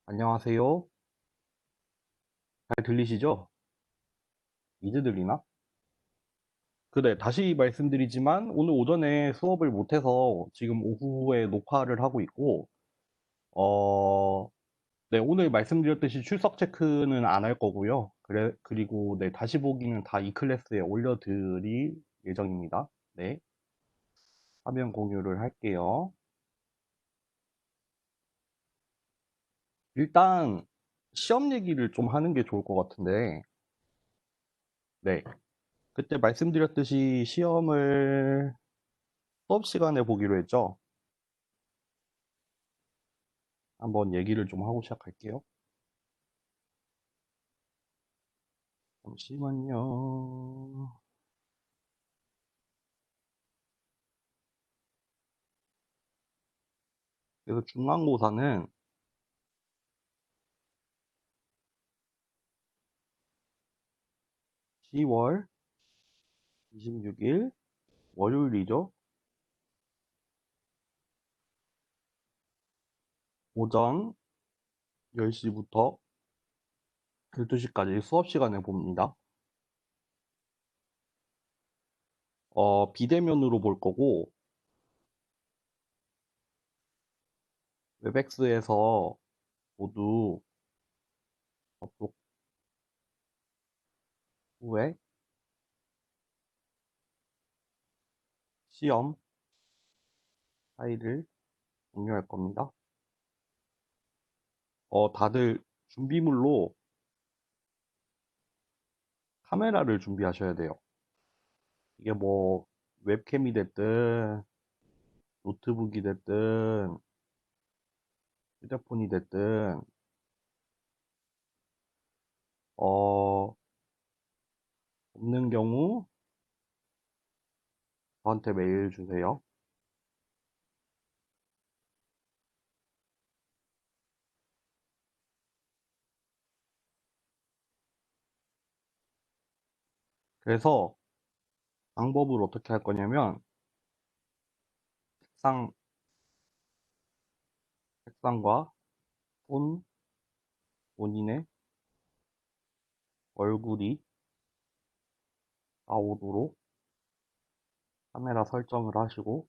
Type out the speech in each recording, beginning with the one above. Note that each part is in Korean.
안녕하세요. 잘 들리시죠? 이제 들리나? 그래, 다시 말씀드리지만 오늘 오전에 수업을 못해서 지금 오후에 녹화를 하고 있고, 어, 네, 오늘 말씀드렸듯이 출석 체크는 안 할 거고요. 그리고 네, 다시 보기는 다 이 클래스에 올려드릴 예정입니다. 네, 화면 공유를 할게요. 일단 시험 얘기를 좀 하는 게 좋을 것 같은데, 네, 그때 말씀드렸듯이 시험을 수업 시간에 보기로 했죠. 한번 얘기를 좀 하고 시작할게요. 잠시만요. 그래서 중간고사는 10월 26일 월요일이죠. 오전 10시부터 12시까지 수업 시간에 봅니다. 비대면으로 볼 거고, 웹엑스에서 모두 접속 후에 시험 파일을 공유할 겁니다. 다들 준비물로 카메라를 준비하셔야 돼요. 이게 뭐 웹캠이 됐든 노트북이 됐든 휴대폰이 됐든 어, 없는 경우 저한테 메일 주세요. 그래서 방법을 어떻게 할 거냐면 책상, 책상과 폰, 본인의 얼굴이 나오도록 카메라 설정을 하시고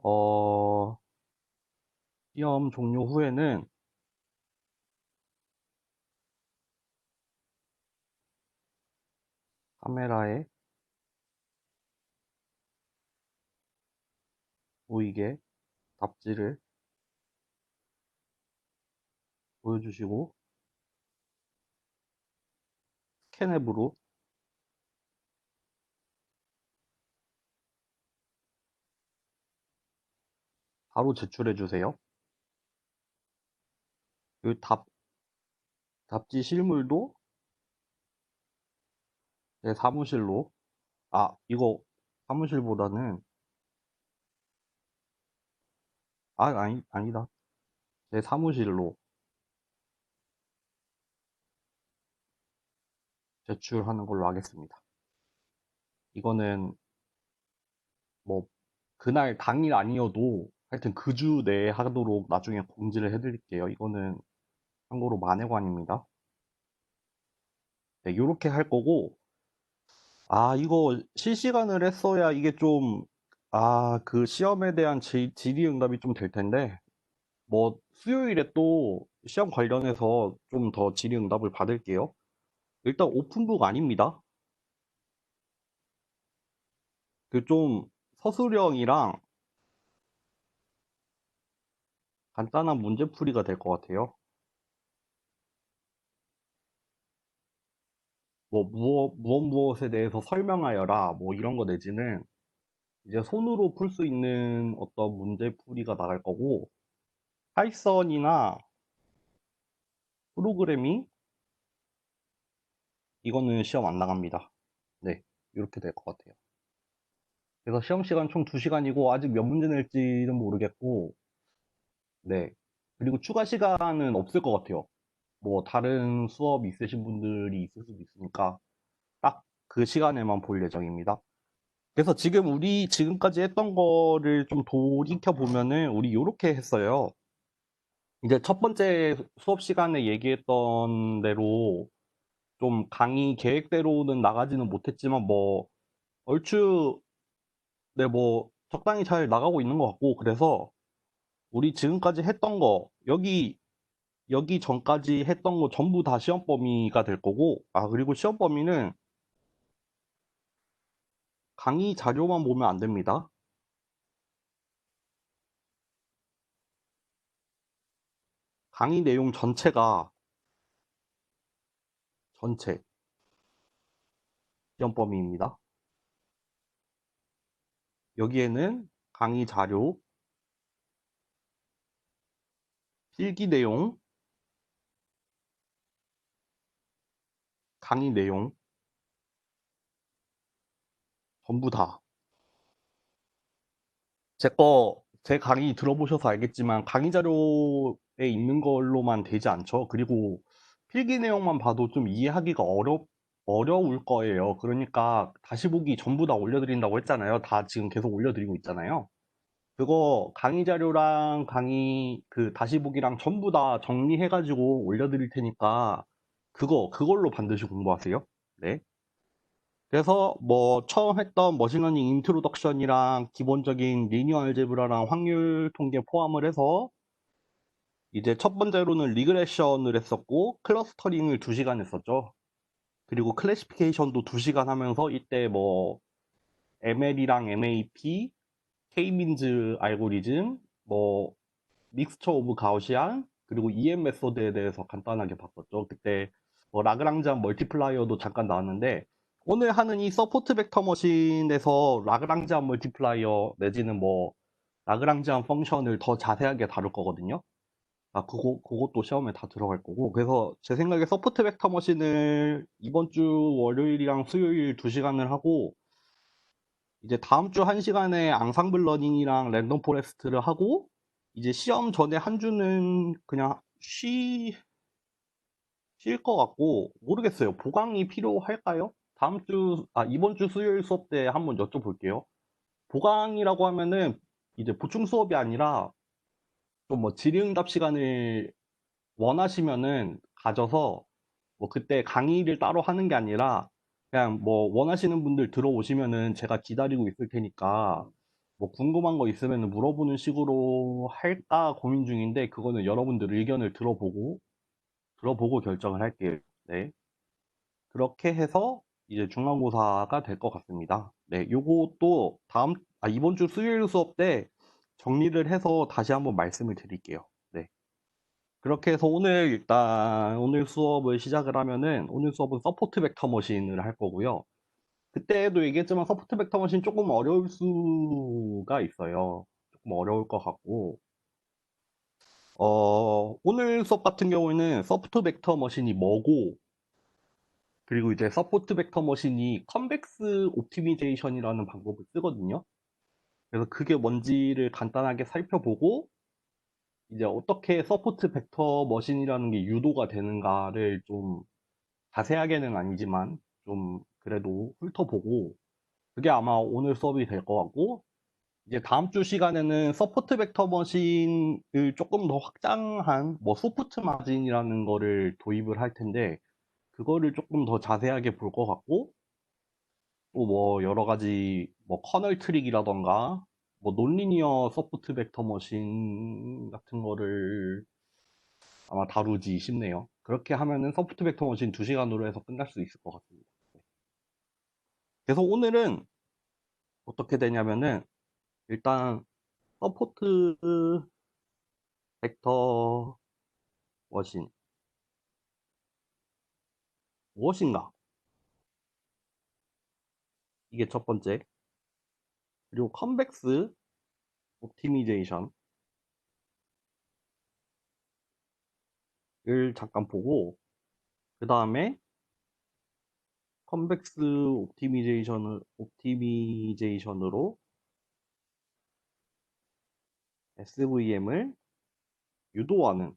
어, 시험 종료 후에는 카메라에 보이게 답지를 보여주시고 스캔앱으로 바로 제출해 주세요. 그 답지 실물도 제 사무실로 이거 사무실보다는 아니다. 제 사무실로 제출하는 걸로 하겠습니다. 이거는 뭐 그날 당일 아니어도 하여튼 그 주 내에 하도록 나중에 공지를 해드릴게요. 이거는 참고로 만회관입니다. 네, 이렇게 할 거고 이거 실시간을 했어야 이게 좀 그 시험에 대한 질의응답이 좀 될 텐데 뭐 수요일에 또 시험 관련해서 좀 더 질의응답을 받을게요. 일단 오픈북 아닙니다. 그 좀 서술형이랑 간단한 문제풀이가 될 것 같아요. 뭐 무엇에 대해서 설명하여라 뭐 이런 거 내지는 이제 손으로 풀 수 있는 어떤 문제풀이가 나갈 거고 파이썬이나 프로그래밍 이거는 시험 안 나갑니다. 네, 이렇게 될 것 같아요. 그래서 시험 시간 총 2시간이고 아직 몇 문제 낼지는 모르겠고 네, 그리고 추가 시간은 없을 것 같아요. 뭐 다른 수업 있으신 분들이 있을 수도 있으니까 딱 그 시간에만 볼 예정입니다. 그래서 지금 우리 지금까지 했던 거를 좀 돌이켜 보면은 우리 요렇게 했어요. 이제 첫 번째 수업 시간에 얘기했던 대로 좀 강의 계획대로는 나가지는 못했지만 뭐 얼추 네, 뭐 적당히 잘 나가고 있는 것 같고 그래서 우리 지금까지 했던 거 여기 전까지 했던 거 전부 다 시험 범위가 될 거고 그리고 시험 범위는 강의 자료만 보면 안 됩니다. 강의 내용 전체가 전체 시험 범위입니다. 여기에는 강의 자료, 필기 내용, 강의 내용 전부 다 제 강의 들어보셔서 알겠지만 강의 자료에 있는 걸로만 되지 않죠. 그리고 필기 내용만 봐도 좀 이해하기가 어려울 거예요. 그러니까 다시 보기 전부 다 올려드린다고 했잖아요. 다 지금 계속 올려드리고 있잖아요. 그거 강의 자료랑 강의 그 다시 보기랑 전부 다 정리해가지고 올려드릴 테니까 그걸로 반드시 공부하세요. 네. 그래서 뭐 처음 했던 머신러닝 인트로덕션이랑 기본적인 리니어 알제브라랑 확률 통계 포함을 해서 이제 첫 번째로는 리그레션을 했었고 클러스터링을 2시간 했었죠. 그리고 클래시피케이션도 2시간 하면서 이때 뭐 ML이랑 MAP, K-민즈 알고리즘, 뭐 믹스처 오브 가우시안, 그리고 EM 메소드에 대해서 간단하게 봤었죠. 그때 뭐 라그랑지안 멀티플라이어도 잠깐 나왔는데 오늘 하는 이 서포트 벡터 머신에서 라그랑지안 멀티플라이어 내지는 뭐 라그랑지안 펑션을 더 자세하게 다룰 거거든요. 그것도 시험에 다 들어갈 거고. 그래서 제 생각에 서포트 벡터 머신을 이번 주 월요일이랑 수요일 2시간을 하고 이제 다음 주 1시간에 앙상블 러닝이랑 랜덤 포레스트를 하고 이제 시험 전에 한 주는 그냥 쉴 것 같고 모르겠어요. 보강이 필요할까요? 이번 주 수요일 수업 때 한번 여쭤볼게요. 보강이라고 하면은 이제 보충 수업이 아니라 좀 뭐 질의응답 시간을 원하시면은 가져서 뭐 그때 강의를 따로 하는 게 아니라 그냥 뭐 원하시는 분들 들어오시면은 제가 기다리고 있을 테니까 뭐 궁금한 거 있으면 물어보는 식으로 할까 고민 중인데 그거는 여러분들 의견을 들어보고 결정을 할게요. 네. 그렇게 해서 이제 중간고사가 될 것 같습니다. 네. 요것도 이번 주 수요일 수업 때 정리를 해서 다시 한번 말씀을 드릴게요. 네. 그렇게 해서 오늘 수업을 시작을 하면은 오늘 수업은 서포트 벡터 머신을 할 거고요. 그때도 얘기했지만 서포트 벡터 머신 조금 어려울 수가 있어요. 조금 어려울 것 같고 오늘 수업 같은 경우에는 서포트 벡터 머신이 뭐고 그리고 이제 서포트 벡터 머신이 컨벡스 옵티미제이션이라는 방법을 쓰거든요. 그래서 그게 뭔지를 간단하게 살펴보고 이제 어떻게 서포트 벡터 머신이라는 게 유도가 되는가를 좀 자세하게는 아니지만 좀 그래도 훑어보고 그게 아마 오늘 수업이 될 것 같고 이제 다음 주 시간에는 서포트 벡터 머신을 조금 더 확장한 뭐 소프트 마진이라는 거를 도입을 할 텐데 그거를 조금 더 자세하게 볼 것 같고 또 뭐 여러 가지 뭐 커널 트릭이라던가 뭐 논리니어 서포트 벡터 머신 같은 거를 아마 다루지 싶네요. 그렇게 하면은 서포트 벡터 머신 2시간으로 해서 끝날 수 있을 것 같습니다. 그래서 오늘은 어떻게 되냐면은 일단 서포트 벡터 머신 무엇인가? 이게 첫 번째. 그리고 컨벡스 옵티미제이션을 잠깐 보고 그 다음에 컨벡스 옵티미제이션으로 SVM을 유도하는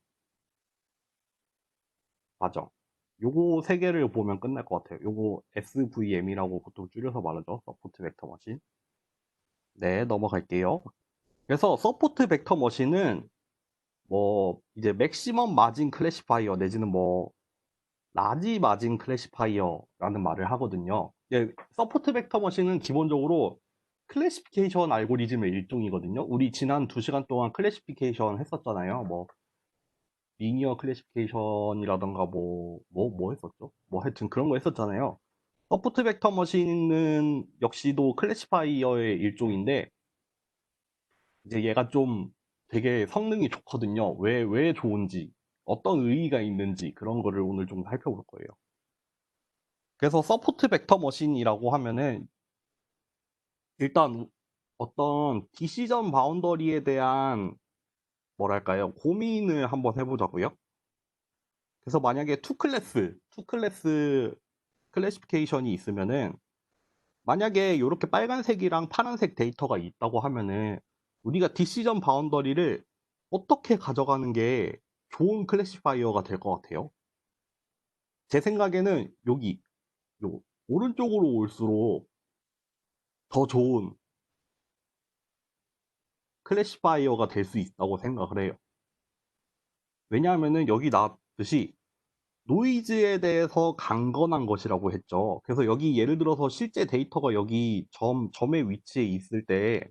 과정. 요거 세 개를 보면 끝날 것 같아요. 요거 SVM이라고 보통 줄여서 말하죠. 서포트 벡터 머신. 네, 넘어갈게요. 그래서 서포트 벡터 머신은 뭐 이제 맥시멈 마진 클래시파이어 내지는 뭐 라지 마진 클래시파이어라는 말을 하거든요. 서포트 벡터 머신은 기본적으로 클래시피케이션 알고리즘의 일종이거든요. 우리 지난 2시간 동안 클래시피케이션 했었잖아요. 뭐 리니어 클래시피케이션이라던가 뭐 했었죠? 뭐 하여튼 그런 거 했었잖아요. 서포트 벡터 머신은 역시도 클래시파이어의 일종인데 이제 얘가 좀 되게 성능이 좋거든요. 왜 좋은지, 어떤 의의가 있는지 그런 거를 오늘 좀 살펴볼 거예요. 그래서 서포트 벡터 머신이라고 하면은 일단 어떤 디시전 바운더리에 대한 뭐랄까요? 고민을 한번 해보자고요. 그래서 만약에 투 클래스 클래시피케이션이 있으면은 만약에 이렇게 빨간색이랑 파란색 데이터가 있다고 하면은 우리가 디시전 바운더리를 어떻게 가져가는 게 좋은 클래시파이어가 될 것 같아요? 제 생각에는 여기 요 오른쪽으로 올수록 더 좋은 클래시파이어가 될 수 있다고 생각을 해요. 왜냐하면은 여기 나왔듯이 노이즈에 대해서 강건한 것이라고 했죠. 그래서 여기 예를 들어서 실제 데이터가 여기 점의 위치에 있을 때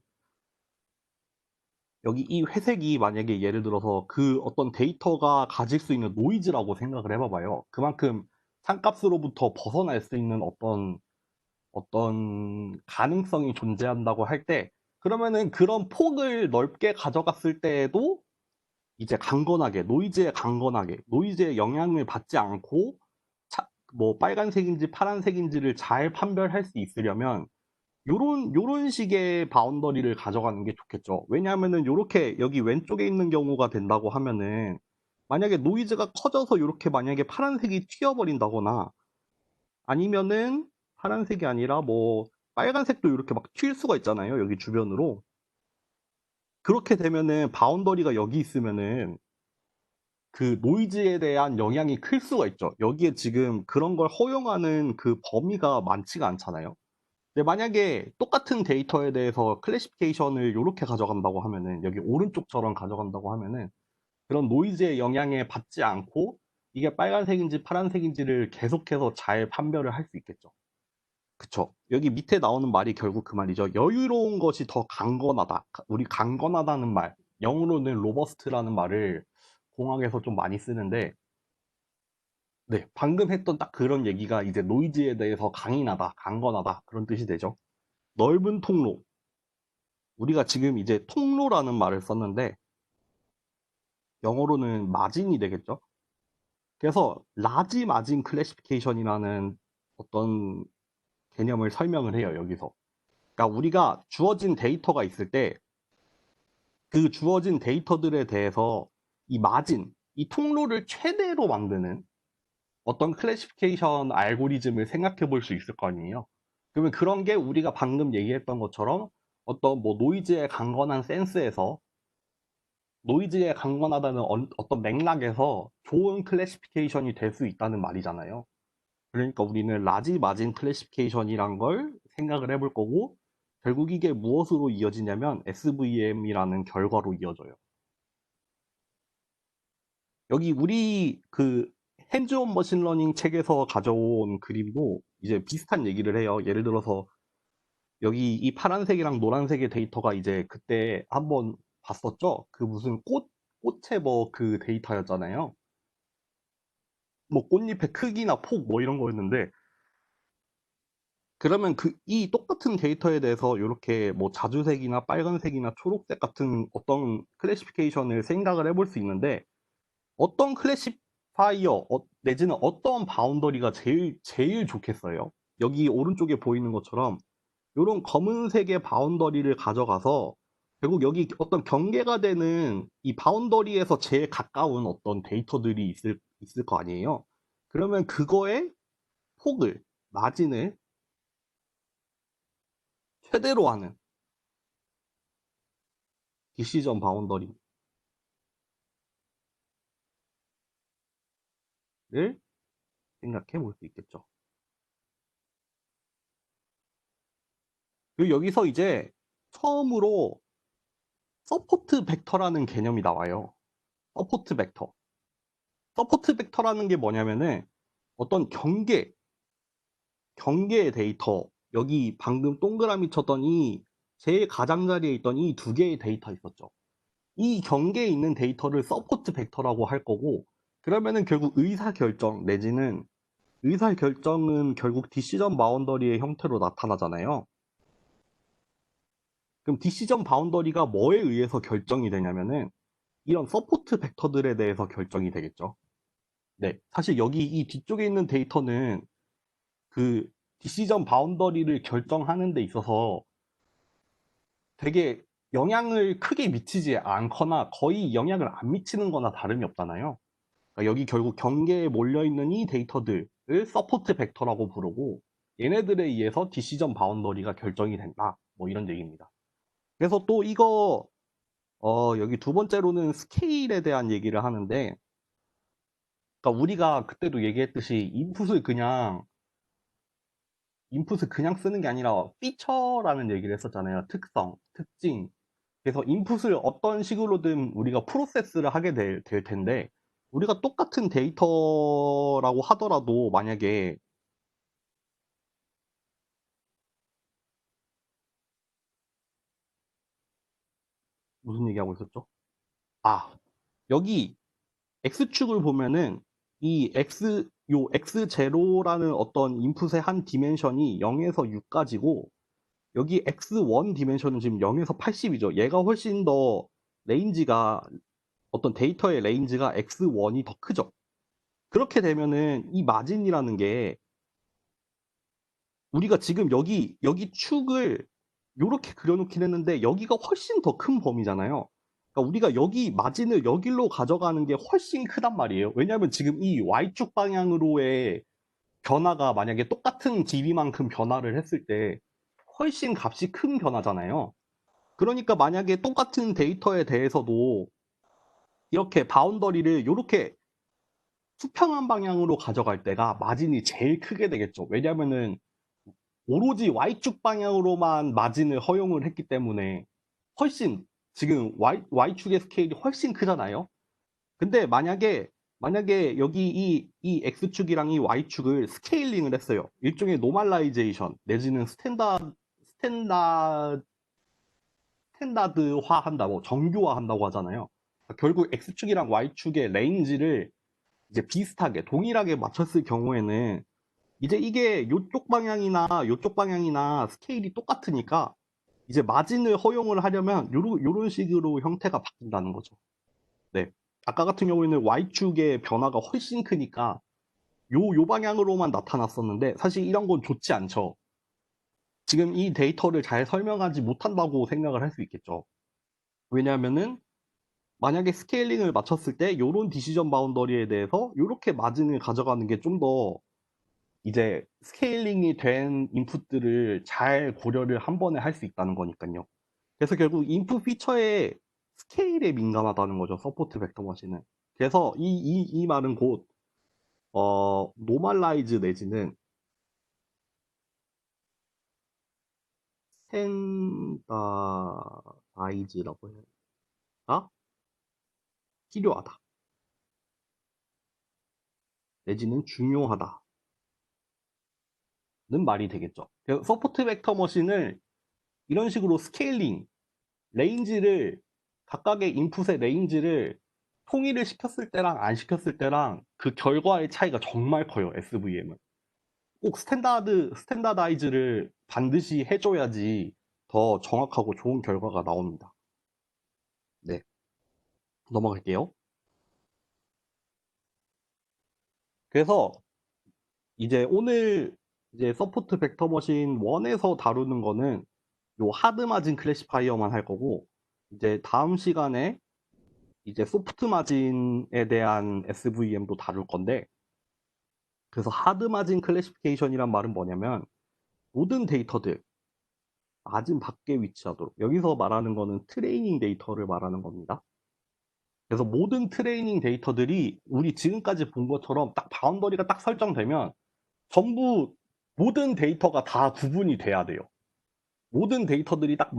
여기 이 회색이 만약에 예를 들어서 그 어떤 데이터가 가질 수 있는 노이즈라고 생각을 해봐봐요. 그만큼 상값으로부터 벗어날 수 있는 어떤 가능성이 존재한다고 할 때, 그러면은 그런 폭을 넓게 가져갔을 때에도 이제 강건하게, 노이즈에 영향을 받지 않고, 뭐 빨간색인지 파란색인지를 잘 판별할 수 있으려면 요런 식의 바운더리를 가져가는 게 좋겠죠. 왜냐하면은 요렇게 여기 왼쪽에 있는 경우가 된다고 하면은 만약에 노이즈가 커져서 요렇게 만약에 파란색이 튀어버린다거나 아니면은 파란색이 아니라 뭐 빨간색도 이렇게 막 튈 수가 있잖아요. 여기 주변으로. 그렇게 되면은 바운더리가 여기 있으면은 그 노이즈에 대한 영향이 클 수가 있죠. 여기에 지금 그런 걸 허용하는 그 범위가 많지가 않잖아요. 근데 만약에 똑같은 데이터에 대해서 클래시피케이션을 이렇게 가져간다고 하면은 여기 오른쪽처럼 가져간다고 하면은 그런 노이즈의 영향에 받지 않고 이게 빨간색인지 파란색인지를 계속해서 잘 판별을 할 수 있겠죠. 그쵸. 여기 밑에 나오는 말이 결국 그 말이죠. 여유로운 것이 더 강건하다. 우리 강건하다는 말, 영어로는 로버스트라는 말을 공학에서 좀 많이 쓰는데, 네, 방금 했던 딱 그런 얘기가 이제 노이즈에 대해서 강인하다, 강건하다, 그런 뜻이 되죠. 넓은 통로. 우리가 지금 이제 통로라는 말을 썼는데, 영어로는 마진이 되겠죠. 그래서 라지 마진 클래시피케이션이라는 어떤 개념을 설명을 해요, 여기서. 그러니까 우리가 주어진 데이터가 있을 때 그 주어진 데이터들에 대해서 이 마진, 이 통로를 최대로 만드는 어떤 클래시피케이션 알고리즘을 생각해 볼 수 있을 거 아니에요. 그러면 그런 게 우리가 방금 얘기했던 것처럼 어떤 뭐 노이즈의 강건한 센스에서 노이즈에 강건하다는 어떤 맥락에서 좋은 클래시피케이션이 될 수 있다는 말이잖아요. 그러니까 우리는 라지 마진 클래시피케이션이란 걸 생각을 해볼 거고 결국 이게 무엇으로 이어지냐면 SVM이라는 결과로 이어져요. 여기 우리 그 핸즈온 머신러닝 책에서 가져온 그림도 이제 비슷한 얘기를 해요. 예를 들어서 여기 이 파란색이랑 노란색의 데이터가 이제 그때 한번 봤었죠? 그 무슨 꽃의 뭐 그 데이터였잖아요. 뭐 꽃잎의 크기나 폭 뭐 이런 거였는데 그러면 이 똑같은 데이터에 대해서 이렇게 뭐 자주색이나 빨간색이나 초록색 같은 어떤 클래시피케이션을 생각을 해볼 수 있는데 어떤 클래시파이어 내지는 어떤 바운더리가 제일 좋겠어요? 여기 오른쪽에 보이는 것처럼 이런 검은색의 바운더리를 가져가서 결국 여기 어떤 경계가 되는 이 바운더리에서 제일 가까운 어떤 데이터들이 있을 거 아니에요? 그러면 그거의 폭을, 마진을 최대로 하는 디시전 바운더리를 생각해 볼 수 있겠죠. 그리고 여기서 이제 처음으로 서포트 벡터라는 개념이 나와요. 서포트 벡터. 서포트 벡터라는 게 뭐냐면은 어떤 경계 데이터, 여기 방금 동그라미 쳤던 이 제일 가장자리에 있던 이 두 개의 데이터 있었죠. 이 경계에 있는 데이터를 서포트 벡터라고 할 거고, 그러면은 결국 의사결정 내지는 의사결정은 결국 디시전 바운더리의 형태로 나타나잖아요. 그럼 디시전 바운더리가 뭐에 의해서 결정이 되냐면은 이런 서포트 벡터들에 대해서 결정이 되겠죠. 네, 사실 여기 이 뒤쪽에 있는 데이터는 그 디시전 바운더리를 결정하는 데 있어서 되게 영향을 크게 미치지 않거나 거의 영향을 안 미치는 거나 다름이 없잖아요. 그러니까 여기 결국 경계에 몰려있는 이 데이터들을 서포트 벡터라고 부르고 얘네들에 의해서 디시전 바운더리가 결정이 된다. 뭐 이런 얘기입니다. 그래서 또 이거 여기 두 번째로는 스케일에 대한 얘기를 하는데, 그러니까 우리가 그때도 얘기했듯이 인풋을 그냥 쓰는 게 아니라 피처라는 얘기를 했었잖아요. 특성, 특징. 그래서 인풋을 어떤 식으로든 우리가 프로세스를 하게 될 텐데, 우리가 똑같은 데이터라고 하더라도 만약에 무슨 얘기하고 있었죠? 아, 여기 X축을 보면은 요 X0라는 어떤 인풋의 한 디멘션이 0에서 6까지고, 여기 X1 디멘션은 지금 0에서 80이죠. 얘가 훨씬 더 레인지가, 어떤 데이터의 레인지가 X1이 더 크죠. 그렇게 되면은 이 마진이라는 게 우리가 지금 여기 축을 요렇게 그려놓긴 했는데 여기가 훨씬 더 큰 범위잖아요. 그러니까 우리가 여기 마진을 여기로 가져가는 게 훨씬 크단 말이에요. 왜냐하면 지금 이 Y축 방향으로의 변화가 만약에 똑같은 길이만큼 변화를 했을 때 훨씬 값이 큰 변화잖아요. 그러니까 만약에 똑같은 데이터에 대해서도 이렇게 바운더리를 이렇게 수평한 방향으로 가져갈 때가 마진이 제일 크게 되겠죠. 왜냐면은 오로지 Y축 방향으로만 마진을 허용을 했기 때문에 훨씬 지금 Y축의 스케일이 훨씬 크잖아요. 근데 만약에 여기 이 X축이랑 이 Y축을 스케일링을 했어요. 일종의 노멀라이제이션 내지는 스탠다 스탠다드화 한다고, 정교화 한다고 하잖아요. 결국 X축이랑 Y축의 레인지를 이제 비슷하게 동일하게 맞췄을 경우에는 이제 이게 요쪽 방향이나 스케일이 똑같으니까 이제 마진을 허용을 하려면 요런 식으로 형태가 바뀐다는 거죠. 네. 아까 같은 경우에는 Y축의 변화가 훨씬 크니까 요 방향으로만 나타났었는데 사실 이런 건 좋지 않죠. 지금 이 데이터를 잘 설명하지 못한다고 생각을 할 수 있겠죠. 왜냐하면은 만약에 스케일링을 맞췄을 때 요런 디시전 바운더리에 대해서 요렇게 마진을 가져가는 게 좀 더 이제 스케일링이 된 인풋들을 잘 고려를 한 번에 할 수 있다는 거니까요. 그래서 결국 인풋 피처의 스케일에 민감하다는 거죠. 서포트 벡터 머신은. 그래서 이 말은 곧 노멀라이즈 내지는 스탠다이즈라고 해야 되나? 필요하다. 내지는 중요하다는 말이 되겠죠. 그래서 서포트 벡터 머신을 이런 식으로 스케일링, 레인지를, 각각의 인풋의 레인지를 통일을 시켰을 때랑 안 시켰을 때랑 그 결과의 차이가 정말 커요, SVM은. 꼭 스탠다다이즈를 반드시 해줘야지 더 정확하고 좋은 결과가 나옵니다. 네, 넘어갈게요. 그래서 이제 오늘 이제 서포트 벡터 머신 1에서 다루는 거는 요 하드 마진 클래시파이어만 할 거고, 이제 다음 시간에 이제 소프트 마진에 대한 SVM도 다룰 건데, 그래서 하드 마진 클래시피케이션이란 말은 뭐냐면 모든 데이터들 마진 밖에 위치하도록, 여기서 말하는 거는 트레이닝 데이터를 말하는 겁니다. 그래서 모든 트레이닝 데이터들이 우리 지금까지 본 것처럼 딱 바운더리가 딱 설정되면 전부 모든 데이터가 다 구분이 돼야 돼요. 모든 데이터들이 딱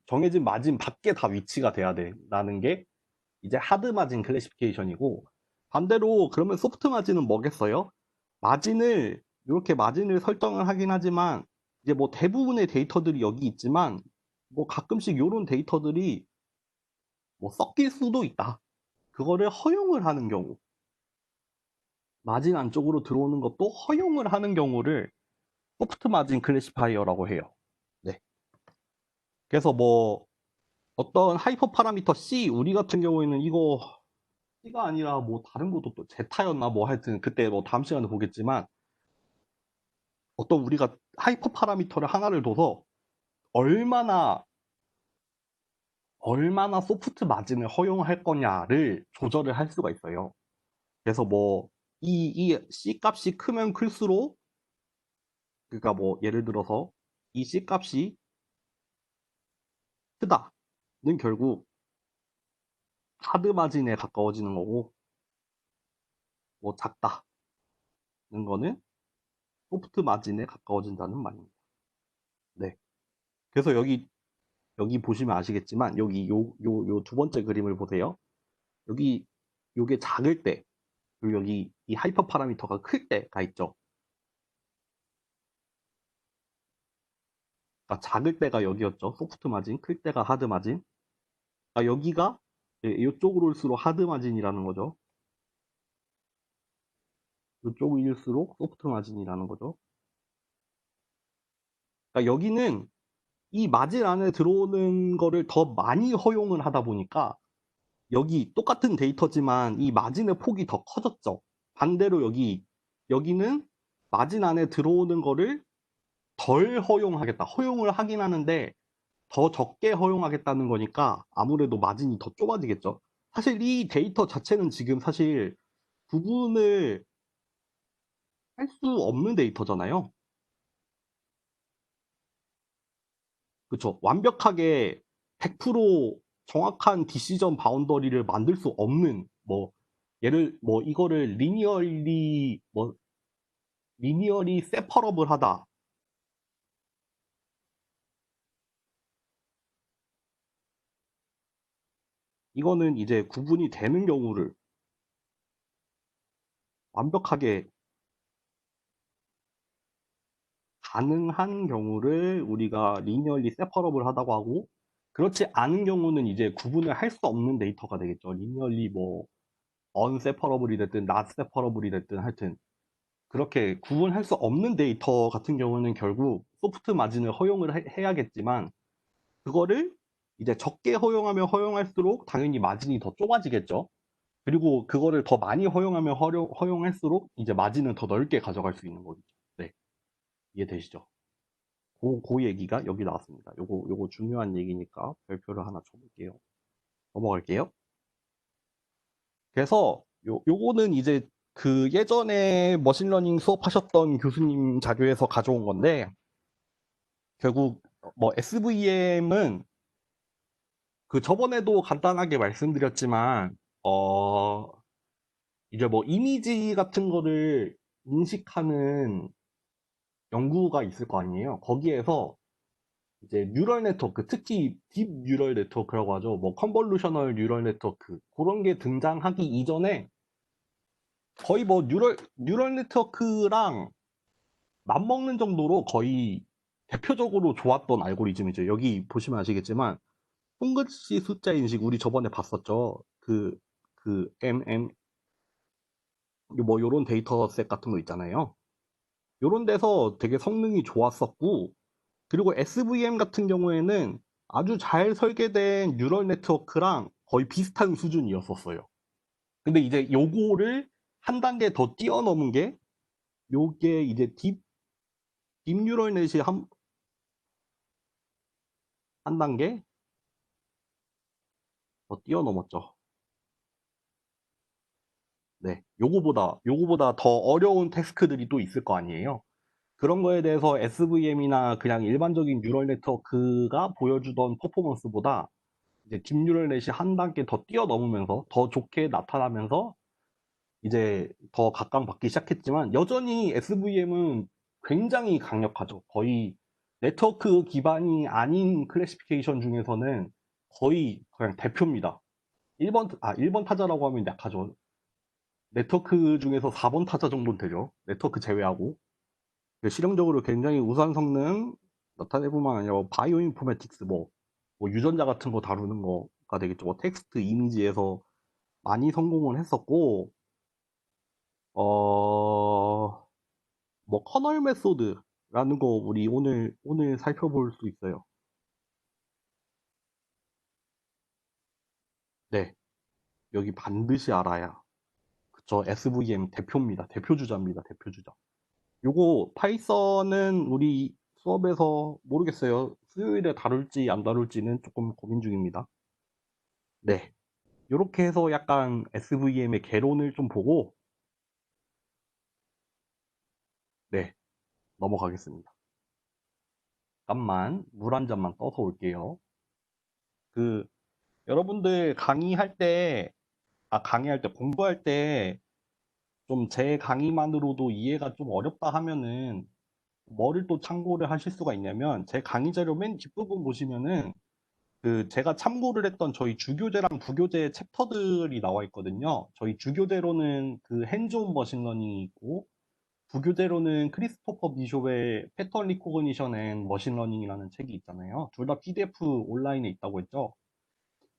정해진 마진 밖에 다 위치가 돼야 된다는 게 이제 하드 마진 클래시피케이션이고, 반대로 그러면 소프트 마진은 뭐겠어요? 마진을 이렇게 마진을 설정을 하긴 하지만 이제 뭐 대부분의 데이터들이 여기 있지만 뭐 가끔씩 이런 데이터들이 뭐 섞일 수도 있다. 그거를 허용을 하는 경우, 마진 안쪽으로 들어오는 것도 허용을 하는 경우를 소프트 마진 클래시파이어라고 해요. 네. 그래서 뭐 어떤 하이퍼 파라미터 C, 우리 같은 경우에는 이거 C가 아니라 뭐 다른 것도 또 제타였나 뭐 하여튼 그때 뭐 다음 시간에 보겠지만, 어떤 우리가 하이퍼 파라미터를 하나를 둬서 얼마나 소프트 마진을 허용할 거냐를 조절을 할 수가 있어요. 그래서 뭐 이 C 값이 크면 클수록, 그러니까 뭐 예를 들어서 이 C 값이 크다는 결국 하드 마진에 가까워지는 거고, 뭐 작다는 거는 소프트 마진에 가까워진다는 말입니다. 네. 그래서 여기 보시면 아시겠지만 여기 요 두 번째 그림을 보세요. 여기 요게 작을 때, 그리고 여기 이 하이퍼 파라미터가 클 때가 있죠. 그러니까 작을 때가 여기였죠. 소프트 마진, 클 때가 하드 마진. 그러니까 여기가 이쪽으로 올수록 하드 마진이라는 거죠. 이쪽일수록 소프트 마진이라는 거죠. 그러니까 여기는 이 마진 안에 들어오는 거를 더 많이 허용을 하다 보니까 여기 똑같은 데이터지만 이 마진의 폭이 더 커졌죠. 반대로 여기는 마진 안에 들어오는 거를 덜 허용하겠다. 허용을 하긴 하는데 더 적게 허용하겠다는 거니까 아무래도 마진이 더 좁아지겠죠. 사실 이 데이터 자체는 지금 사실 구분을 할 수 없는 데이터잖아요. 그렇죠. 완벽하게 100% 정확한 디시전 바운더리를 만들 수 없는, 뭐 이거를 리니어리 세퍼러블 하다, 이거는 이제 구분이 되는 경우를, 완벽하게 가능한 경우를 우리가 리니어리 세퍼러블 하다고 하고, 그렇지 않은 경우는 이제 구분을 할 수 없는 데이터가 되겠죠. 리니어리 뭐 언세퍼러블이 됐든 낫세퍼러블이 됐든 하여튼 그렇게 구분할 수 없는 데이터 같은 경우는 결국 소프트 마진을 허용을 해야겠지만, 그거를 이제 적게 허용하면 허용할수록 당연히 마진이 더 좁아지겠죠. 그리고 그거를 더 많이 허용하면 허용할수록 이제 마진은 더 넓게 가져갈 수 있는 거겠죠. 네, 이해되시죠? 그 얘기가 여기 나왔습니다. 요거 중요한 얘기니까 별표를 하나 줘볼게요. 넘어갈게요. 그래서 요거는 이제 그 예전에 머신러닝 수업하셨던 교수님 자료에서 가져온 건데, 결국 뭐 SVM은 그 저번에도 간단하게 말씀드렸지만 이제 뭐 이미지 같은 거를 인식하는 연구가 있을 거 아니에요. 거기에서 이제 뉴럴 네트워크, 특히 딥 뉴럴 네트워크라고 하죠. 뭐 컨볼루셔널 뉴럴 네트워크, 그런 게 등장하기 이전에 거의 뭐 뉴럴 네트워크랑 맞먹는 정도로 거의 대표적으로 좋았던 알고리즘이죠. 여기 보시면 아시겠지만 손글씨 숫자 인식 우리 저번에 봤었죠. 뭐 요런 데이터셋 같은 거 있잖아요. 요런 데서 되게 성능이 좋았었고, 그리고 SVM 같은 경우에는 아주 잘 설계된 뉴럴 네트워크랑 거의 비슷한 수준이었었어요. 근데 이제 요거를 한 단계 더 뛰어넘은 게, 요게 이제 딥 뉴럴 넷이 한 단계 더 뛰어넘었죠. 네. 요거보다 더 어려운 태스크들이 또 있을 거 아니에요. 그런 거에 대해서 SVM이나 그냥 일반적인 뉴럴 네트워크가 보여주던 퍼포먼스보다 이제 딥뉴럴넷이 한 단계 더 뛰어넘으면서 더 좋게 나타나면서 이제 더 각광받기 시작했지만 여전히 SVM은 굉장히 강력하죠. 거의 네트워크 기반이 아닌 클래시피케이션 중에서는 거의 그냥 대표입니다. 1번 타자라고 하면 약하죠. 네트워크 중에서 4번 타자 정도는 되죠. 네트워크 제외하고. 실용적으로 굉장히 우수한 성능 나타낼 뿐만 아니라 뭐 바이오 인포메틱스 뭐 유전자 같은 거 다루는 거가 되겠죠. 뭐 텍스트 이미지에서 많이 성공을 했었고, 뭐 커널 메소드라는 거 우리 오늘 살펴볼 수 있어요. 네, 여기 반드시 알아야. 그쵸, SVM 대표입니다. 대표 주자입니다. 대표 주자. 요거 파이썬은 우리 수업에서 모르겠어요. 수요일에 다룰지 안 다룰지는 조금 고민 중입니다. 네, 요렇게 해서 약간 SVM의 개론을 좀 보고 네, 넘어가겠습니다. 잠깐만 물 한 잔만 떠서 올게요. 그 여러분들 강의할 때 공부할 때 좀 제 강의만으로도 이해가 좀 어렵다 하면은 뭐를 또 참고를 하실 수가 있냐면 제 강의 자료 맨 뒷부분 보시면은 그 제가 참고를 했던 저희 주교재랑 부교재 챕터들이 나와 있거든요. 저희 주교재로는 그 핸즈온 머신러닝이 있고 부교재로는 크리스토퍼 비숍의 패턴 리코그니션 앤 머신러닝이라는 책이 있잖아요. 둘 다 PDF 온라인에 있다고 했죠.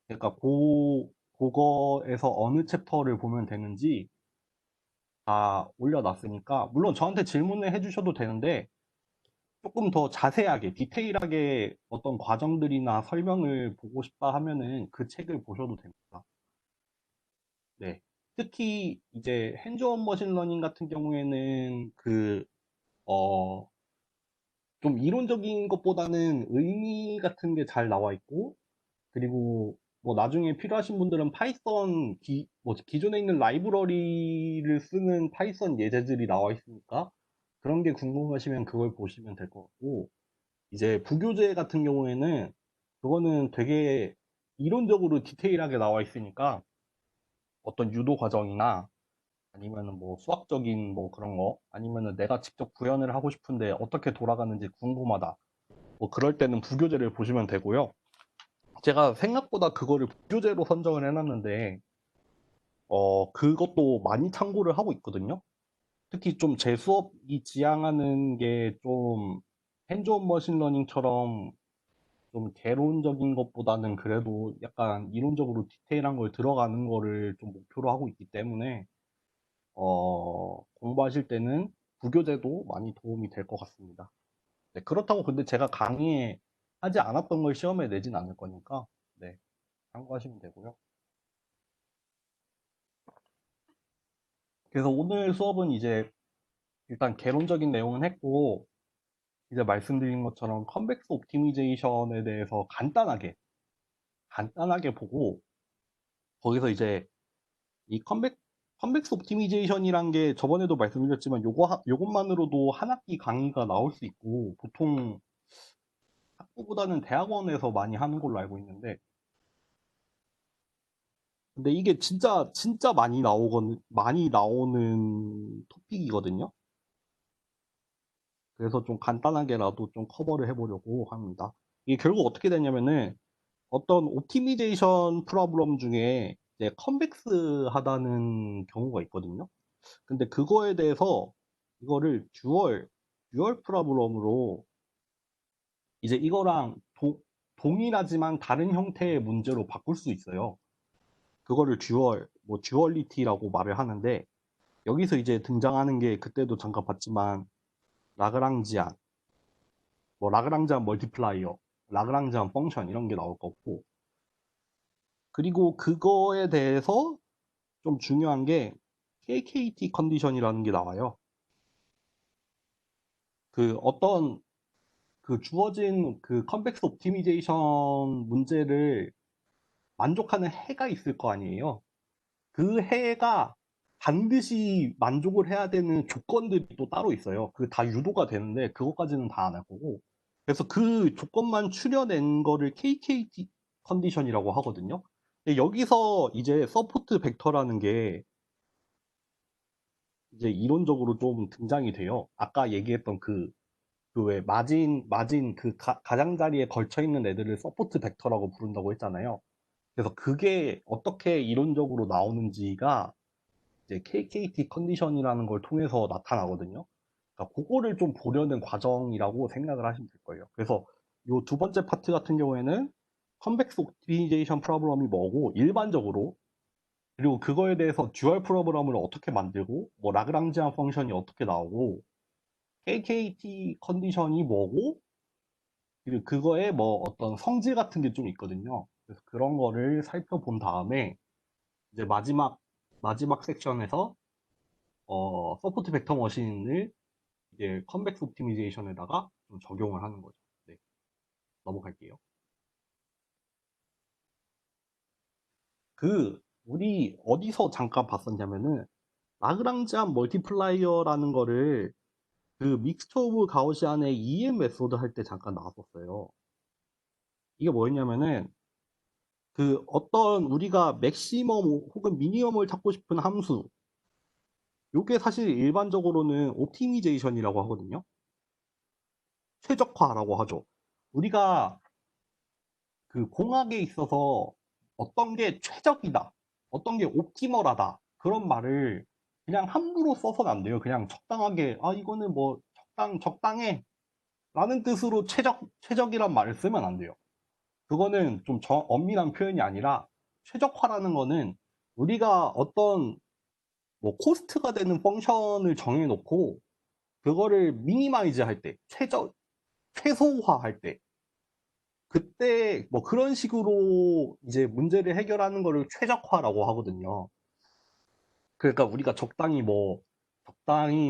그러니까 그거에서 어느 챕터를 보면 되는지 다 올려놨으니까 물론 저한테 질문을 해주셔도 되는데 조금 더 자세하게 디테일하게 어떤 과정들이나 설명을 보고 싶다 하면은 그 책을 보셔도 됩니다. 네. 특히 이제 핸즈온 머신러닝 같은 경우에는 좀 이론적인 것보다는 의미 같은 게 잘 나와 있고 그리고 뭐 나중에 필요하신 분들은 파이썬 뭐 기존에 있는 라이브러리를 쓰는 파이썬 예제들이 나와 있으니까 그런 게 궁금하시면 그걸 보시면 될 것 같고 이제 부교재 같은 경우에는 그거는 되게 이론적으로 디테일하게 나와 있으니까 어떤 유도 과정이나 아니면은 뭐 수학적인 뭐 그런 거 아니면은 내가 직접 구현을 하고 싶은데 어떻게 돌아가는지 궁금하다. 뭐 그럴 때는 부교재를 보시면 되고요. 제가 생각보다 그거를 부교재로 선정을 해놨는데 그것도 많이 참고를 하고 있거든요. 특히 좀 제 수업이 지향하는 게 좀 핸즈온 머신러닝처럼 좀 개론적인 것보다는 그래도 약간 이론적으로 디테일한 걸 들어가는 거를 좀 목표로 하고 있기 때문에 공부하실 때는 부교재도 많이 도움이 될 것 같습니다. 네, 그렇다고 근데 제가 강의에 하지 않았던 걸 시험에 내진 않을 거니까 네, 참고하시면 되고요. 그래서 오늘 수업은 이제 일단 개론적인 내용은 했고 이제 말씀드린 것처럼 컨벡스 옵티미제이션에 대해서 간단하게 보고 거기서 이제 이 컨벡스 옵티미제이션이란 게 저번에도 말씀드렸지만 요것만으로도 한 학기 강의가 나올 수 있고 보통 학부보다는 대학원에서 많이 하는 걸로 알고 있는데 근데 이게 진짜 많이 나오는 토픽이거든요. 그래서 좀 간단하게라도 좀 커버를 해보려고 합니다. 이게 결국 어떻게 되냐면은 어떤 옵티미제이션 프로블럼 중에 이제 컨벡스 하다는 경우가 있거든요. 근데 그거에 대해서 이거를 듀얼 프로블럼으로 이제 이거랑 동일하지만 다른 형태의 문제로 바꿀 수 있어요. 그거를 듀얼리티라고 말을 하는데 여기서 이제 등장하는 게 그때도 잠깐 봤지만 라그랑지안, 뭐 라그랑지안 멀티플라이어, 라그랑지안 펑션 이런 게 나올 거고 그리고 그거에 대해서 좀 중요한 게 KKT 컨디션이라는 게 나와요. 그 어떤 그 주어진 그 컨벡스 옵티미제이션 문제를 만족하는 해가 있을 거 아니에요. 그 해가 반드시 만족을 해야 되는 조건들이 또 따로 있어요. 그 다 유도가 되는데 그것까지는 다 안 할 거고. 그래서 그 조건만 추려낸 거를 KKT 컨디션이라고 하거든요. 근데 여기서 이제 서포트 벡터라는 게 이제 이론적으로 좀 등장이 돼요. 아까 얘기했던 그 왜 마진 그 가장자리에 걸쳐 있는 애들을 서포트 벡터라고 부른다고 했잖아요. 그래서 그게 어떻게 이론적으로 나오는지가 이제 KKT 컨디션이라는 걸 통해서 나타나거든요. 그러니까 그거를 좀 보려는 과정이라고 생각을 하시면 될 거예요. 그래서 이 두 번째 파트 같은 경우에는 컨벡스 옵티미제이션 프로블럼이 뭐고 일반적으로 그리고 그거에 대해서 듀얼 프로그램을 어떻게 만들고 뭐 라그랑지안 펑션이 어떻게 나오고 KKT 컨디션이 뭐고 그리고 그거에 뭐 어떤 성질 같은 게 좀 있거든요. 그래서 그런 거를 살펴본 다음에 이제 마지막 섹션에서 서포트 벡터 머신을 이제 컨벡스 옵티미제이션에다가 좀 적용을 하는 거죠. 네, 넘어갈게요. 우리 어디서 잠깐 봤었냐면은 라그랑지안 멀티플라이어라는 거를 그 믹스처 오브 가우시안의 EM 메소드 할 때 잠깐 나왔었어요. 이게 뭐였냐면은 그 어떤 우리가 맥시멈 혹은 미니멈을 찾고 싶은 함수 요게 사실 일반적으로는 옵티미제이션이라고 하거든요. 최적화라고 하죠. 우리가 그 공학에 있어서 어떤 게 최적이다, 어떤 게 옵티멀하다 그런 말을 그냥 함부로 써서는 안 돼요. 그냥 적당하게 이거는 뭐 적당해 라는 뜻으로 최적이란 말을 쓰면 안 돼요. 그거는 좀 엄밀한 표현이 아니라 최적화라는 거는 우리가 어떤 뭐 코스트가 되는 펑션을 정해놓고 그거를 미니마이즈 할 때, 최소화할 때, 그때 뭐 그런 식으로 이제 문제를 해결하는 거를 최적화라고 하거든요. 그러니까 우리가 적당히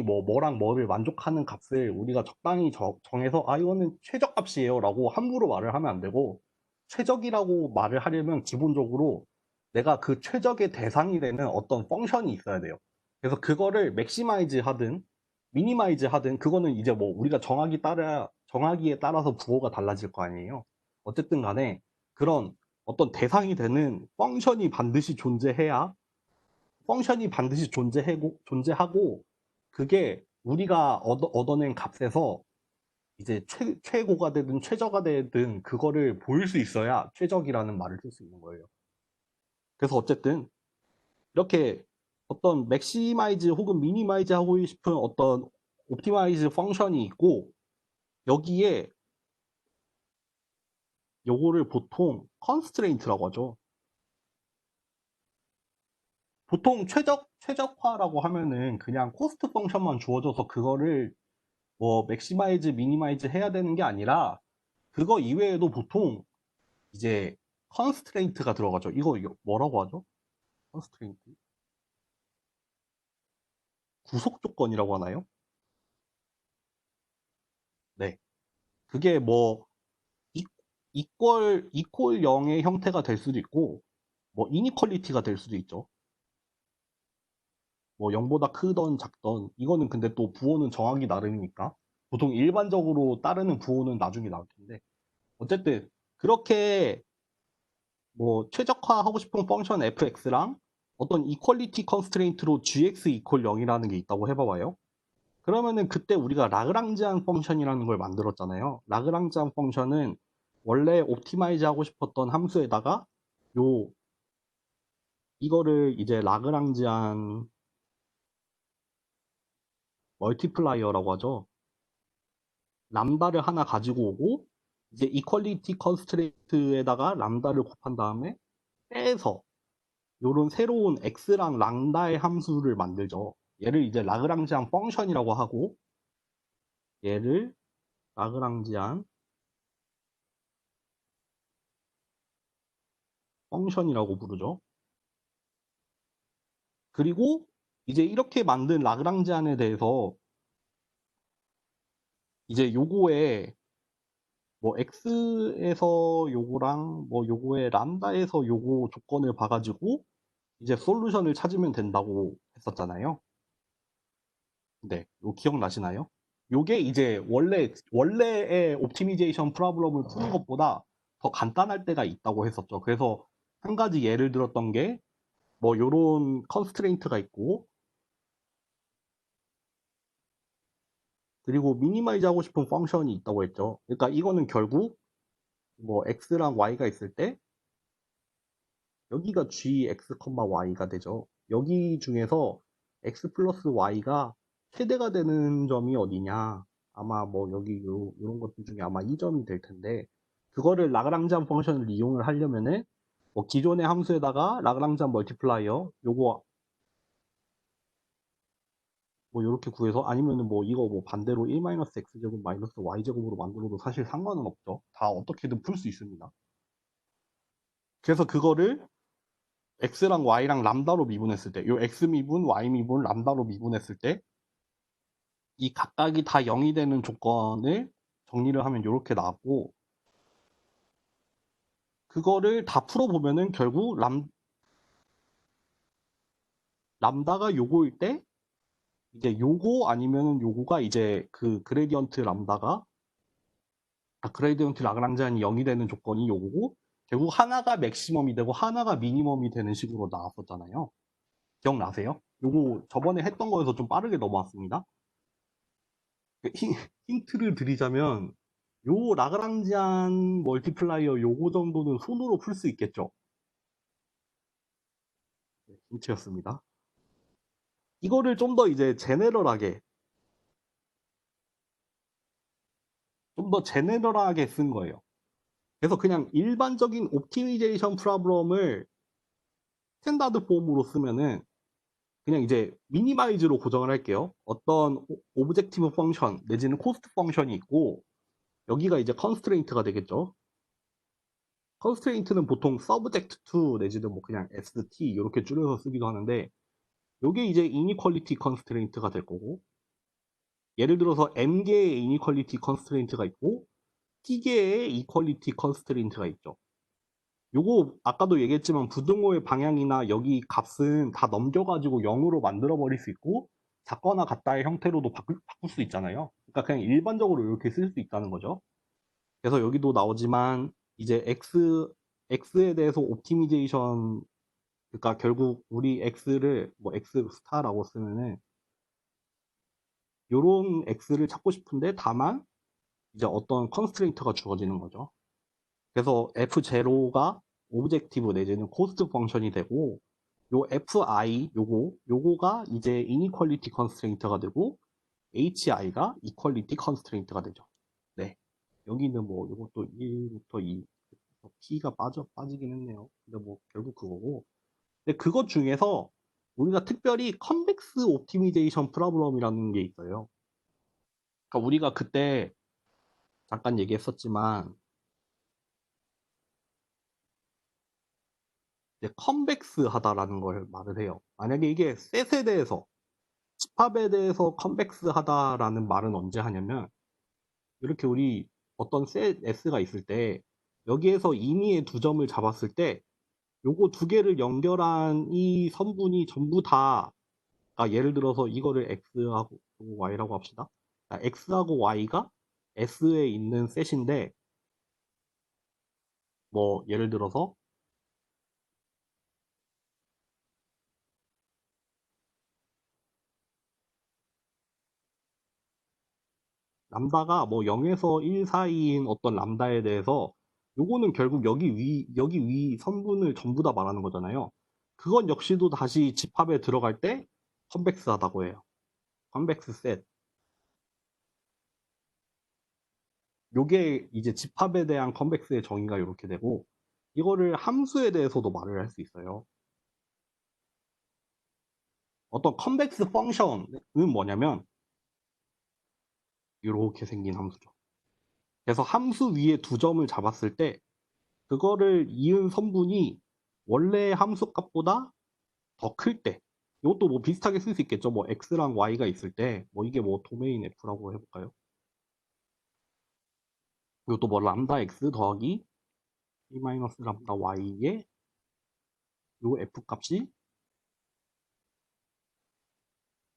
뭐랑 뭐를 만족하는 값을 우리가 적당히 정해서 이거는 최적값이에요 라고 함부로 말을 하면 안 되고 최적이라고 말을 하려면 기본적으로 내가 그 최적의 대상이 되는 어떤 펑션이 있어야 돼요. 그래서 그거를 맥시마이즈 하든 미니마이즈 하든 그거는 이제 뭐 우리가 정하기에 따라서 부호가 달라질 거 아니에요. 어쨌든 간에 그런 어떤 대상이 되는 펑션이 반드시 존재하고 그게 우리가 얻어낸 값에서 이제 최고가 되든 최저가 되든 그거를 보일 수 있어야 최적이라는 말을 쓸 수 있는 거예요. 그래서 어쨌든 이렇게 어떤 맥시마이즈 혹은 미니마이즈 하고 싶은 어떤 옵티마이즈 펑션이 있고 여기에 요거를 보통 컨스트레인트라고 하죠. 보통 최적화라고 하면은 그냥 코스트 펑션만 주어져서 그거를 뭐 맥시마이즈, 미니마이즈 해야 되는 게 아니라 그거 이외에도 보통 이제 컨스트레인트가 들어가죠. 이거 뭐라고 하죠? 컨스트레인트? 구속 조건이라고 하나요? 네. 그게 뭐 이- 이퀄 0의 형태가 될 수도 있고 뭐 이니퀄리티가 될 수도 있죠. 뭐 0보다 크던 작던 이거는 근데 또 부호는 정하기 나름이니까 보통 일반적으로 따르는 부호는 나중에 나올 텐데 어쨌든 그렇게 뭐 최적화하고 싶은 펑션 fx랑 어떤 이퀄리티 컨스트레인트로 gx 이퀄 0이라는 게 있다고 해봐봐요. 그러면은 그때 우리가 라그랑지안 펑션이라는 걸 만들었잖아요. 라그랑지안 펑션은 원래 옵티마이즈 하고 싶었던 함수에다가 요 이거를 이제 라그랑지안 멀티플라이어라고 하죠. 람다를 하나 가지고 오고 이제 이퀄리티 컨스트레인트에다가 람다를 곱한 다음에 빼서 요런 새로운 x랑 랑다의 함수를 만들죠. 얘를 이제 라그랑지안 펑션이라고 하고 얘를 라그랑지안 펑션이라고 부르죠. 그리고 이제 이렇게 만든 라그랑지안에 대해서 이제 요거에 뭐 x에서 요거랑 뭐 요거에 람다에서 요거 조건을 봐가지고 이제 솔루션을 찾으면 된다고 했었잖아요. 네, 요 기억나시나요? 요게 이제 원래의 옵티미제이션 프로블럼을 푸는 것보다 더 간단할 때가 있다고 했었죠. 그래서 한 가지 예를 들었던 게 뭐 요런 컨스트레인트가 있고, 그리고 미니마이즈 하고 싶은 펑션이 있다고 했죠. 그러니까 이거는 결국 뭐 x랑 y가 있을 때 여기가 gx, y가 되죠. 여기 중에서 x 플러스 y가 최대가 되는 점이 어디냐? 아마 뭐 여기 요런 것들 중에 아마 이 점이 될 텐데, 그거를 라그랑지안 펑션을 이용을 하려면은 뭐 기존의 함수에다가 라그랑지안 멀티플라이어 요거 뭐 이렇게 구해서, 아니면은 뭐 이거 뭐 반대로 1-x제곱 마이너스 y제곱으로 만들어도 사실 상관은 없죠. 다 어떻게든 풀 수 있습니다. 그래서 그거를 x랑 y랑 람다로 미분했을 때, 요 x 미분, y 미분, 람다로 미분했을 때 이 각각이 다 0이 되는 조건을 정리를 하면 이렇게 나왔고, 그거를 다 풀어보면은 결국 람다가 요거일 때 이제 요거 아니면은 요거가 이제 그 그레디언트 람다가 그레디언트 라그랑지안이 0이 되는 조건이 요거고, 결국 하나가 맥시멈이 되고 하나가 미니멈이 되는 식으로 나왔었잖아요. 기억나세요? 요거 저번에 했던 거에서 좀 빠르게 넘어왔습니다. 힌트를 드리자면 요 라그랑지안 멀티플라이어 요거 정도는 손으로 풀 수 있겠죠. 네, 힌트였습니다. 이거를 좀 더 이제 제네럴하게, 좀 더 제네럴하게 쓴 거예요. 그래서 그냥 일반적인 옵티미제이션 프로블럼을 스탠다드 폼으로 쓰면은 그냥 이제 미니마이즈로 고정을 할게요. 어떤 오브젝티브 펑션 내지는 코스트 펑션이 있고, 여기가 이제 컨스트레인트가 되겠죠. 컨스트레인트는 보통 subject to 내지는 뭐 그냥 st 이렇게 줄여서 쓰기도 하는데, 요게 이제 inequality constraint가 될 거고, 예를 들어서 m개의 inequality constraint가 있고 t개의 equality constraint가 있죠. 요거 아까도 얘기했지만 부등호의 방향이나 여기 값은 다 넘겨가지고 0으로 만들어 버릴 수 있고, 작거나 같다의 형태로도 바꿀 수 있잖아요. 그러니까 그냥 일반적으로 이렇게 쓸 수 있다는 거죠. 그래서 여기도 나오지만 이제 x에 대해서 옵티미제이션, 그러니까 결국 우리 x를 뭐 x 스타라고 쓰면은 요런 x를 찾고 싶은데, 다만 이제 어떤 컨스트레인트가 주어지는 거죠. 그래서 f0가 오브젝티브 내지는 코스트 펑션이 되고, 요 fi 요거가 이제 이니퀄리티 컨스트레인트가 되고, hi가 이퀄리티 컨스트레인트가 되죠. 네. 여기는 뭐 이것도 1부터 2, p가 빠지긴 했네요. 근데 뭐 결국 그거고. 근데 그것 중에서 우리가 특별히 컨벡스 옵티미제이션 프로블럼이라는 게 있어요. 그러니까 우리가 그때 잠깐 얘기했었지만, 이제 컨벡스 하다라는 걸 말을 해요. 만약에 이게 셋에 대해서, 집합에 대해서 컨벡스 하다라는 말은 언제 하냐면, 이렇게 우리 어떤 셋 S가 있을 때 여기에서 임의의 두 점을 잡았을 때 요거 두 개를 연결한 이 선분이 전부 다, 예를 들어서 이거를 X하고 Y라고 합시다. X하고 Y가 S에 있는 셋인데, 뭐 예를 들어서 람다가 뭐 0에서 1 사이인 어떤 람다에 대해서, 요거는 결국 여기 위 선분을 전부 다 말하는 거잖아요. 그건 역시도 다시 집합에 들어갈 때 컨벡스하다고 해요. 컨벡스 셋. 요게 이제 집합에 대한 컨벡스의 정의가 이렇게 되고, 이거를 함수에 대해서도 말을 할 수 있어요. 어떤 컨벡스 펑션은 뭐냐면 이렇게 생긴 함수죠. 그래서 함수 위에 두 점을 잡았을 때 그거를 이은 선분이 원래 함수 값보다 더 클 때, 이것도 뭐 비슷하게 쓸 수 있겠죠. 뭐 x랑 y가 있을 때, 뭐 이게 뭐 도메인 f라고 해볼까요? 이것도 뭐 람다 x 더하기 e 마이너스 람다 y의 요 f 값이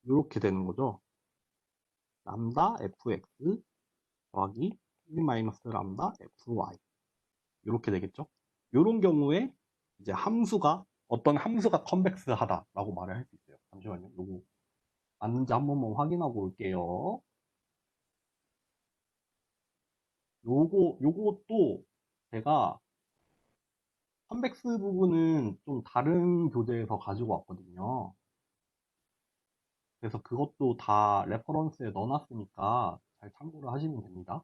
이렇게 되는 거죠. 람다 fx 더하기 1 마이너스 람다 fy. 이렇게 되겠죠. 이런 경우에 이제 어떤 함수가 컨벡스하다라고 말을 할 수 있어요. 잠시만요. 요거 맞는지 한 번만 확인하고 올게요. 요것도 제가 컨벡스 부분은 좀 다른 교재에서 가지고 왔거든요. 그래서 그것도 다 레퍼런스에 넣어놨으니까 잘 참고를 하시면 됩니다.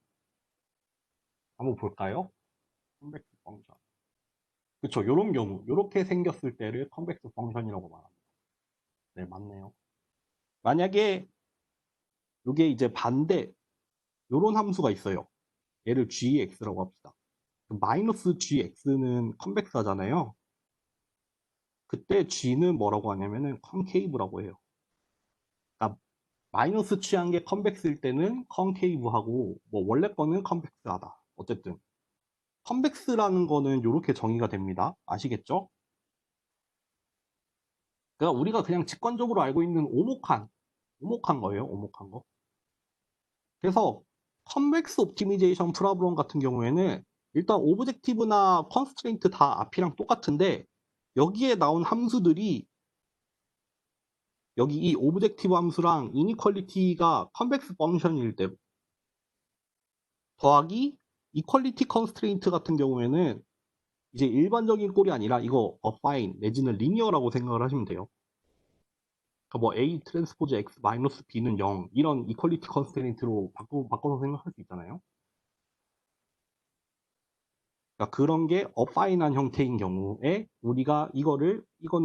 한번 볼까요? 컨벡스 펑션. 그쵸, 요런 경우, 요렇게 생겼을 때를 컨벡스 펑션이라고 말합니다. 네, 맞네요. 만약에 요게 이제 반대, 요런 함수가 있어요. 얘를 gx라고 합시다. 마이너스 gx는 컨벡스 하잖아요. 그때 g는 뭐라고 하냐면은 컨케이브라고 해요. 그러니까 마이너스 취한 게 컨벡스일 때는 컨케이브하고 뭐 원래 거는 컨벡스하다. 어쨌든 컨벡스라는 거는 이렇게 정의가 됩니다. 아시겠죠? 그러니까 우리가 그냥 직관적으로 알고 있는 오목한 거예요. 오목한 거. 그래서 컨벡스 옵티미제이션 프로블럼 같은 경우에는 일단 오브젝티브나 컨스트레인트 다 앞이랑 똑같은데 여기에 나온 함수들이 여기 이 오브젝티브 함수랑 이니퀄리티가 컨벡스 펑션일 때 더하기 이퀄리티 컨스트레인트 같은 경우에는 이제 일반적인 꼴이 아니라 이거 어파인 내지는 리니어라고 생각을 하시면 돼요. 그러니까 뭐 A 트랜스포즈 X 마이너스 B는 0 이런 이퀄리티 컨스트레인트로 바꿔서 생각할 수 있잖아요. 그러니까 그런 게 어파인한 형태인 경우에 우리가 이거는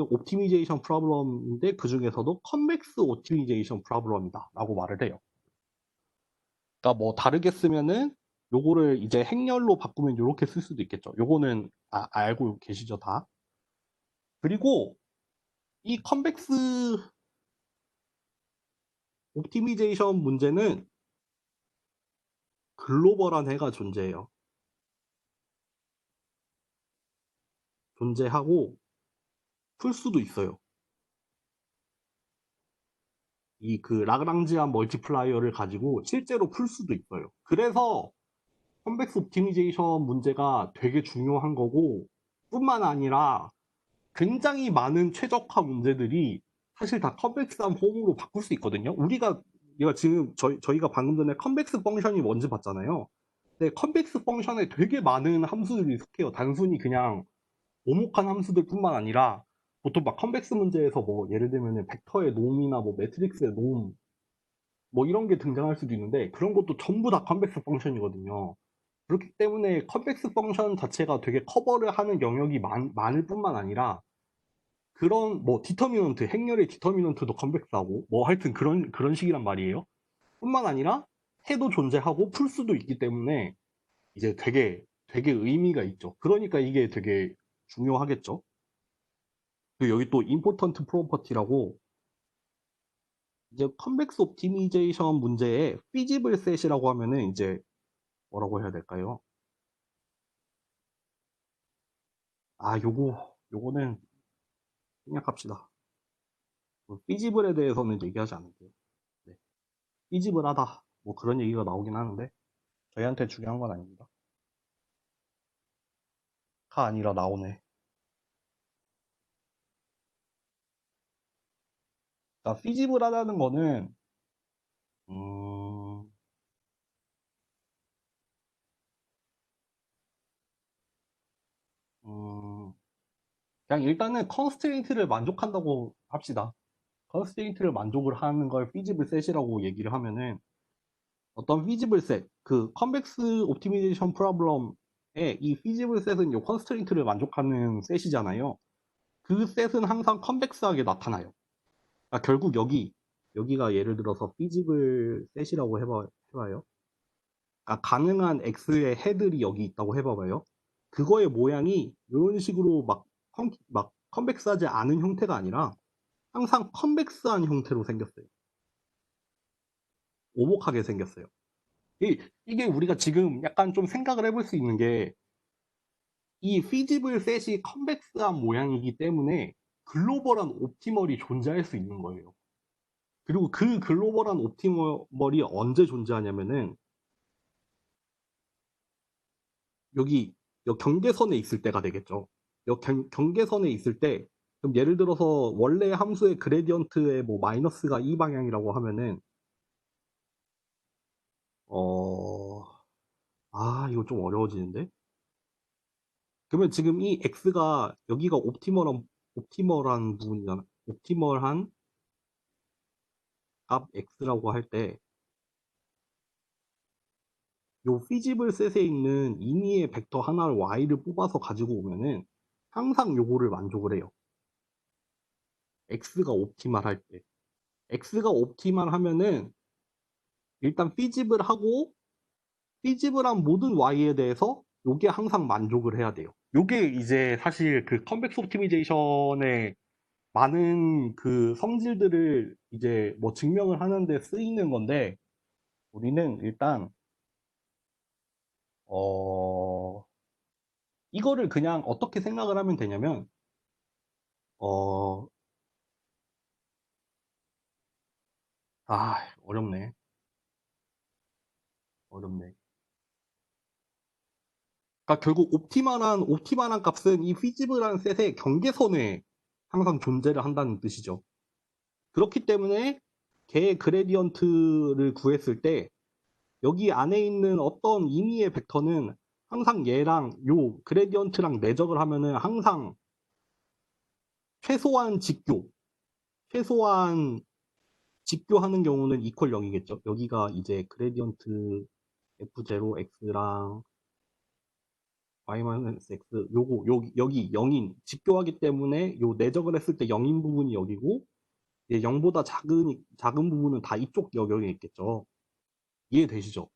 옵티미제이션 프로블럼인데 그 중에서도 컨벡스 옵티미제이션 프로블럼이다 라고 말을 해요. 그러니까 뭐 다르게 쓰면은 요거를 이제 행렬로 바꾸면 이렇게 쓸 수도 있겠죠. 요거는 알고 계시죠 다. 그리고 이 컨벡스 옵티미제이션 문제는 글로벌한 해가 존재해요. 존재하고 풀 수도 있어요. 이 그 라그랑지안 멀티플라이어를 가지고 실제로 풀 수도 있어요. 그래서 컨벡스 옵티미제이션 문제가 되게 중요한 거고 뿐만 아니라 굉장히 많은 최적화 문제들이 사실 다 컨벡스한 폼으로 바꿀 수 있거든요. 우리가 지금 저희가 방금 전에 컨벡스 펑션이 뭔지 봤잖아요. 근데 컨벡스 펑션에 되게 많은 함수들이 속해요. 단순히 그냥 오목한 함수들 뿐만 아니라 보통 막 컨벡스 문제에서 뭐 예를 들면 벡터의 놈이나 뭐 매트릭스의 놈 뭐 이런 게 등장할 수도 있는데 그런 것도 전부 다 컨벡스 펑션이거든요. 그렇기 때문에 컨벡스 펑션 자체가 되게 커버를 하는 영역이 많을 뿐만 아니라 그런 뭐 디터미넌트 행렬의 디터미넌트도 컨벡스하고 뭐 하여튼 그런 식이란 말이에요. 뿐만 아니라 해도 존재하고 풀 수도 있기 때문에 이제 되게 의미가 있죠. 그러니까 이게 되게 중요하겠죠. 그리고 여기 또 임포턴트 프로퍼티라고 이제 컨벡스 옵티미제이션 문제에 피지블 셋이라고 하면은 이제 뭐라고 해야 될까요? 요거는 생략합시다. 피지블에 대해서는 얘기하지 않을게요. 네. 피지블하다. 뭐 그런 얘기가 나오긴 하는데 저희한테 중요한 건 아닙니다. 가 아니라 나오네. 그러니까 피지블하다는 거는 음, 음, 그냥 일단은 컨스트레인트를 만족한다고 합시다. 컨스트레인트를 만족을 하는 걸 피지블 셋이라고 얘기를 하면은 어떤 피지블 셋, 그 컨벡스 옵티미제이션 프로블럼의 이 피지블 셋은 요 컨스트레인트를 만족하는 셋이잖아요. 그 셋은 항상 컨벡스하게 나타나요. 그러니까 결국 여기가 예를 들어서 피지블 셋이라고 해봐요. 그러니까 가능한 x의 해들이 여기 있다고 해봐봐요. 그거의 모양이 이런 식으로 막 컨벡스하지 않은 형태가 아니라 항상 컨벡스한 형태로 생겼어요. 오목하게 생겼어요. 이게 우리가 지금 약간 좀 생각을 해볼 수 있는 게 이 피지블 셋이 컨벡스한 모양이기 때문에 글로벌한 옵티멀이 존재할 수 있는 거예요. 그리고 그 글로벌한 옵티멀이 언제 존재하냐면은 여기 요 경계선에 있을 때가 되겠죠. 요 경계선에 있을 때, 그럼 예를 들어서 원래 함수의 그레디언트의 뭐 마이너스가 이 방향이라고 하면은, 어, 이거 좀 어려워지는데? 그러면 지금 이 x가, 여기가 옵티멀한 부분이잖아. 옵티멀한 값 x라고 할 때, 요 피지블 셋에 있는 임의의 벡터 하나를 y를 뽑아서 가지고 오면은 항상 요거를 만족을 해요. x가 옵티멀할 때. x가 옵티멀 하면은 일단 피지블하고, 피지블한 모든 y에 대해서 요게 항상 만족을 해야 돼요. 요게 이제 사실 그 컨벡스 옵티미제이션의 많은 그 성질들을 이제 뭐 증명을 하는데 쓰이는 건데, 우리는 일단 어 이거를 그냥 어떻게 생각을 하면 되냐면, 어 어렵네. 어렵네. 그러니까 결국 옵티멀한 값은 이 피지블한 셋의 경계선에 항상 존재를 한다는 뜻이죠. 그렇기 때문에 걔의 그레디언트를 구했을 때 여기 안에 있는 어떤 임의의 벡터는 항상 얘랑 요 그레디언트랑 내적을 하면은 항상 최소한 직교, 최소한 직교하는 경우는 이퀄 0이겠죠. 여기가 이제 그레디언트 f0x랑 y-x 요거 여기 0인 직교하기 때문에 요 내적을 했을 때 0인 부분이 여기고, 0보다 작은 부분은 다 이쪽 영역에 있겠죠. 이해되시죠?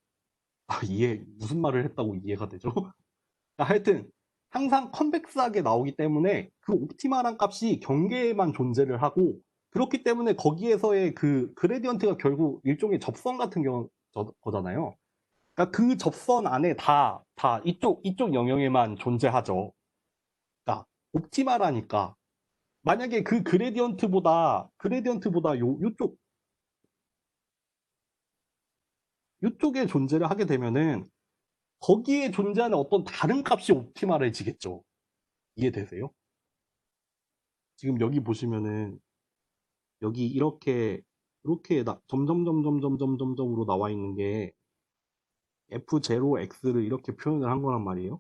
이해 무슨 말을 했다고 이해가 되죠? 하여튼 항상 컨벡스하게 나오기 때문에 그 옵티멀한 값이 경계에만 존재를 하고, 그렇기 때문에 거기에서의 그 그레디언트가 결국 일종의 접선 같은 거잖아요. 그러니까 그 접선 안에 다 이쪽 영역에만 존재하죠. 그러니까 옵티멀하니까 만약에 그 그레디언트보다 요쪽에 존재를 하게 되면은 거기에 존재하는 어떤 다른 값이 옵티멀해지겠죠. 이해되세요? 지금 여기 보시면은 여기 이렇게 점점점점점점점점으로 나와 있는 게 f0x를 이렇게 표현을 한 거란 말이에요.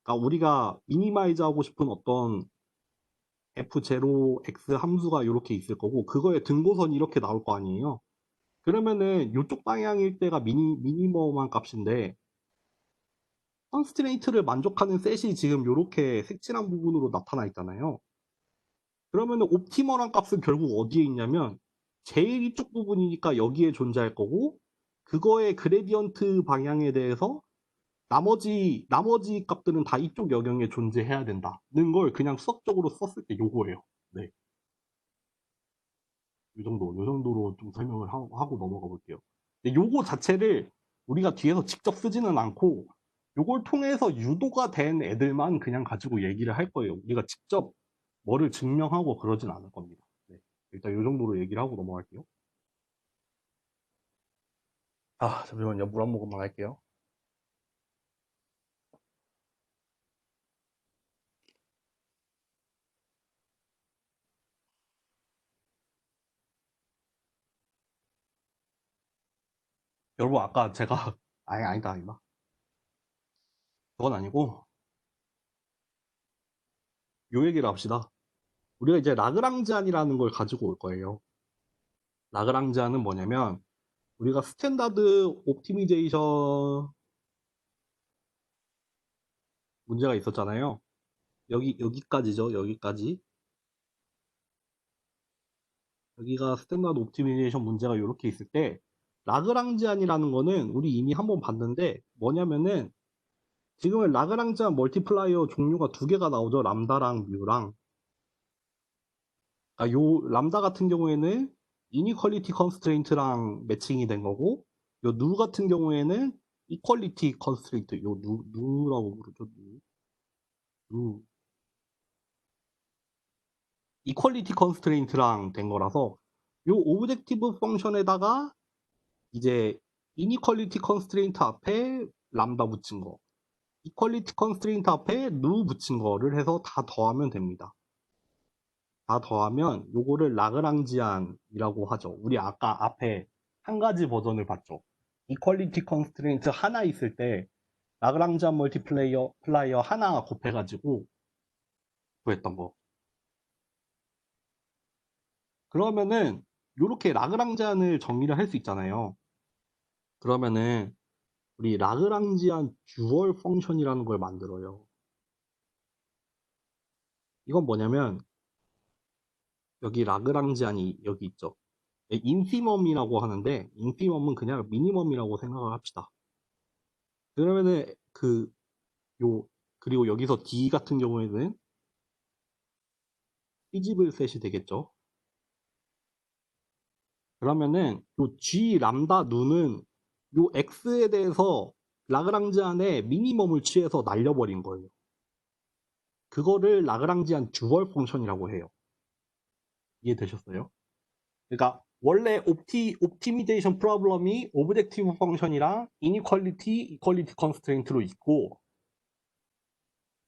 그러니까 우리가 미니마이즈 하고 싶은 어떤 f0x 함수가 이렇게 있을 거고, 그거에 등고선이 이렇게 나올 거 아니에요. 그러면은 이쪽 방향일 때가 미니멈한 값인데, 컨스트레인트를 만족하는 셋이 지금 이렇게 색칠한 부분으로 나타나 있잖아요. 그러면 옵티멀한 값은 결국 어디에 있냐면 제일 이쪽 부분이니까 여기에 존재할 거고, 그거의 그레디언트 방향에 대해서 나머지 값들은 다 이쪽 영역에 존재해야 된다는 걸 그냥 수학적으로 썼을 때 요거예요. 네. 요 정도로 좀 설명을 하고 넘어가 볼게요. 근데 요거 자체를 우리가 뒤에서 직접 쓰지는 않고, 요걸 통해서 유도가 된 애들만 그냥 가지고 얘기를 할 거예요. 우리가 직접 뭐를 증명하고 그러진 않을 겁니다. 네. 일단 요 정도로 얘기를 하고 넘어갈게요. 잠시만요. 물 한 모금만 할게요. 여러분, 아까 제가, 아니다. 그건 아니고, 요 얘기를 합시다. 우리가 이제 라그랑지안이라는 걸 가지고 올 거예요. 라그랑지안은 뭐냐면, 우리가 스탠다드 옵티미제이션 문제가 있었잖아요. 여기까지죠. 여기까지. 여기가 스탠다드 옵티미제이션 문제가 이렇게 있을 때, 라그랑지안이라는 거는 우리 이미 한번 봤는데, 뭐냐면은, 지금은 라그랑지안 멀티플라이어 종류가 두 개가 나오죠. 람다랑 뮤랑. 요 람다 같은 경우에는 이니퀄리티 컨스트레인트랑 매칭이 된 거고, 요 누 같은 경우에는 이퀄리티 컨스트레인트, 요 누라고 부르죠. 누. 이퀄리티 컨스트레인트랑 된 거라서, 요 오브젝티브 펑션에다가 이제 이니퀄리티 컨스트레인트 앞에 람다 붙인 거. 이퀄리티 컨스트레인트 앞에 누 붙인 거를 해서 다 더하면 됩니다. 다 더하면 요거를 라그랑지안이라고 하죠. 우리 아까 앞에 한 가지 버전을 봤죠. 이퀄리티 컨스트레인트 하나 있을 때 라그랑지안 플라이어 하나 곱해가지고 구했던 거. 그러면은 요렇게 라그랑지안을 정리를 할 수 있잖아요. 그러면은 우리 라그랑지안 듀얼 펑션이라는 걸 만들어요. 이건 뭐냐면 여기 라그랑지안이 여기 있죠. 인피멈이라고 하는데 인피멈은 그냥 미니멈이라고 생각을 합시다. 그러면은 요 그리고 여기서 D 같은 경우에는 피지블 셋이 되겠죠. 그러면은 요 G 람다 누는 요 X에 대해서 라그랑지안의 미니멈을 취해서 날려버린 거예요. 그거를 라그랑지안 듀얼 펑션이라고 해요. 이해되셨어요? 그러니까 원래 옵티미제이션 프로블럼이 오브젝티브 펑션이랑 이니퀄리티, 이퀄리티 컨스트레인트로 있고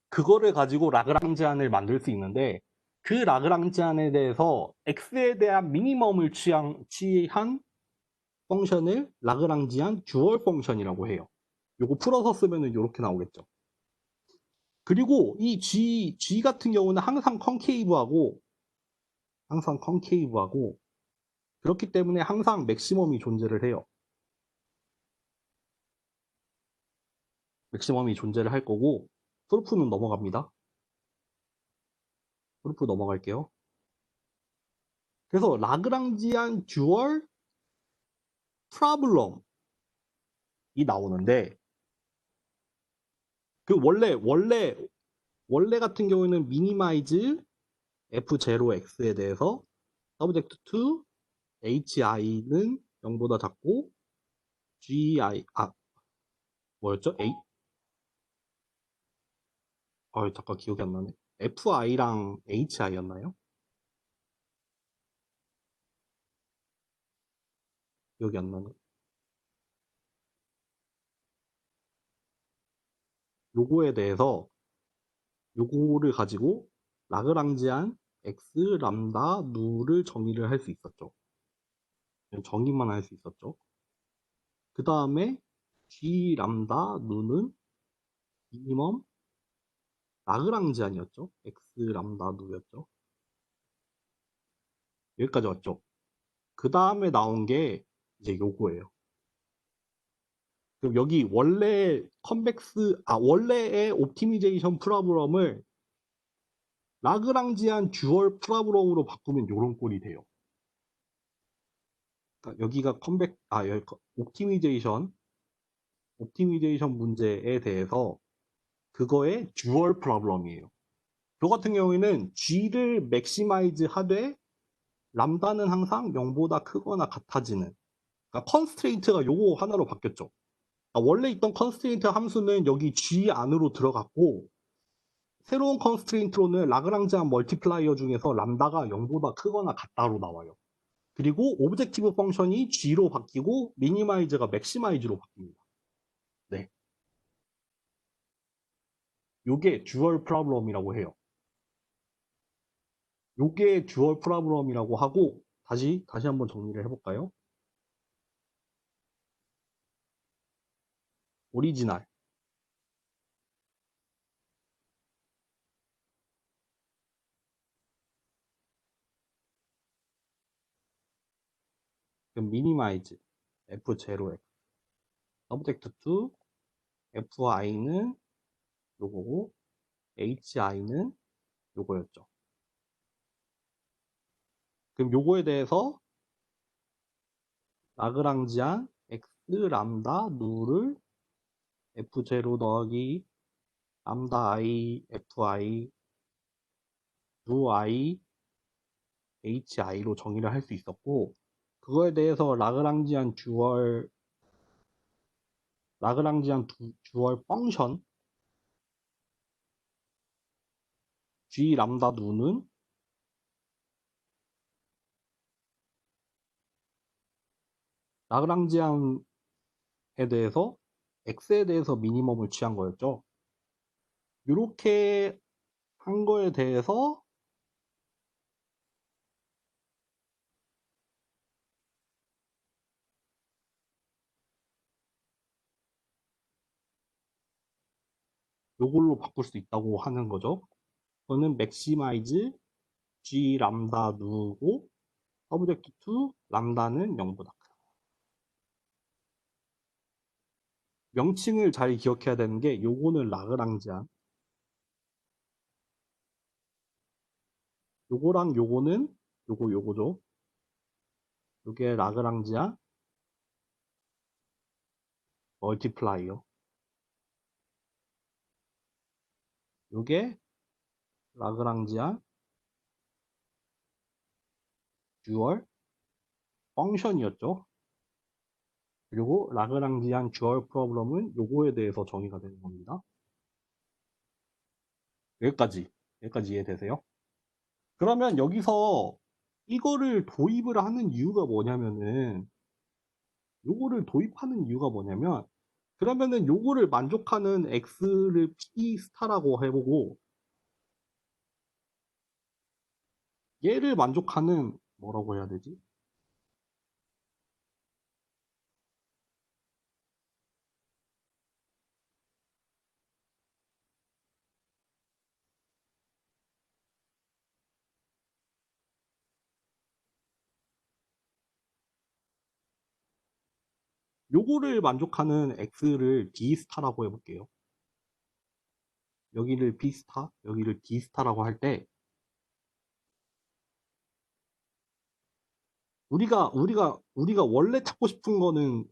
그거를 가지고 라그랑지안을 만들 수 있는데 그 라그랑지안에 대해서 x에 대한 미니멈을 취한 펑션을 라그랑지안 듀얼 펑션이라고 해요. 요거 풀어서 쓰면은 이렇게 나오겠죠. 그리고 이 G 같은 경우는 항상 컨케이브하고 그렇기 때문에 항상 맥시멈이 존재를 해요. 맥시멈이 존재를 할 거고 프루프는 넘어갑니다. 프루프 넘어갈게요. 그래서 라그랑지안 듀얼 프로블럼이 나오는데 그 원래 같은 경우에는 미니마이즈 f0x에 대해서 subject to hi는 0보다 작고 뭐였죠? 잠깐 기억이 안 나네. fi랑 hi였나요? 기억이 안 나네. 요거에 대해서 요거를 가지고 라그랑지안 x 람다 누를 정의를 할 수 있었죠. 정의만 할 수 있었죠. 그 다음에 g 람다 누는 미니멈 라그랑지안이었죠. x 람다 누였죠. 여기까지 왔죠. 그 다음에 나온 게 이제 요거예요. 그럼 여기 원래의 옵티미제이션 프로그램을 라그랑지안 듀얼 프로그램으로 바꾸면 요런 꼴이 돼요. 그러니까 여기가 여기 옵티미제이션 문제에 대해서 그거의 듀얼 프로그램이에요. 저 같은 경우에는 G를 맥시마이즈 하되 람다는 항상 0보다 크거나 같아지는 그러니까 컨스트레인트가 요거 하나로 바뀌었죠. 원래 있던 컨스트레인트 함수는 여기 G 안으로 들어갔고 새로운 컨스트레인트로는 라그랑지안 멀티플라이어 중에서 람다가 0보다 크거나 같다로 나와요. 그리고 오브젝티브 펑션이 G로 바뀌고 미니마이즈가 맥시마이즈로 바뀝니다. 네. 요게 듀얼 프로블럼이라고 해요. 요게 듀얼 프로블럼이라고 하고 다시 한번 정리를 해볼까요? 오리지널 미니마이즈 f0x 서브젝트 to fi는 요거고 hi는 요거였죠. 그럼 요거에 대해서 라그랑지안 x 람다 누를 f0 더하기 람다 i fi 누 i hi로 정의를 할 수 있었고 그거에 대해서 라그랑지안 듀얼 펑션 g 람다 누는 라그랑지안에 대해서 x에 대해서 미니멈을 취한 거였죠. 이렇게 한 거에 대해서 이걸로 바꿀 수 있다고 하는 거죠. 저는 maximize g 람다 누르고 subject to 람다는 0보다 크다. 명칭을 잘 기억해야 되는 게 요거는 라그랑지안, 요거랑 요거는 요거죠. 요게 라그랑지안 멀티플라이어, 요게 라그랑지안 듀얼 펑션이었죠. 그리고 라그랑지안 듀얼 프로블럼은 요거에 대해서 정의가 되는 겁니다. 여기까지 이해되세요? 그러면 여기서 이거를 도입을 하는 이유가 뭐냐면은 요거를 도입하는 이유가 뭐냐면 그러면은 요거를 만족하는 x를 p 스타라고 해보고 얘를 만족하는 뭐라고 해야 되지? 요거를 만족하는 x를 d 스타라고 해볼게요. 여기를 b 스타, 여기를 d 스타라고 할 때 우리가 원래 찾고 싶은 거는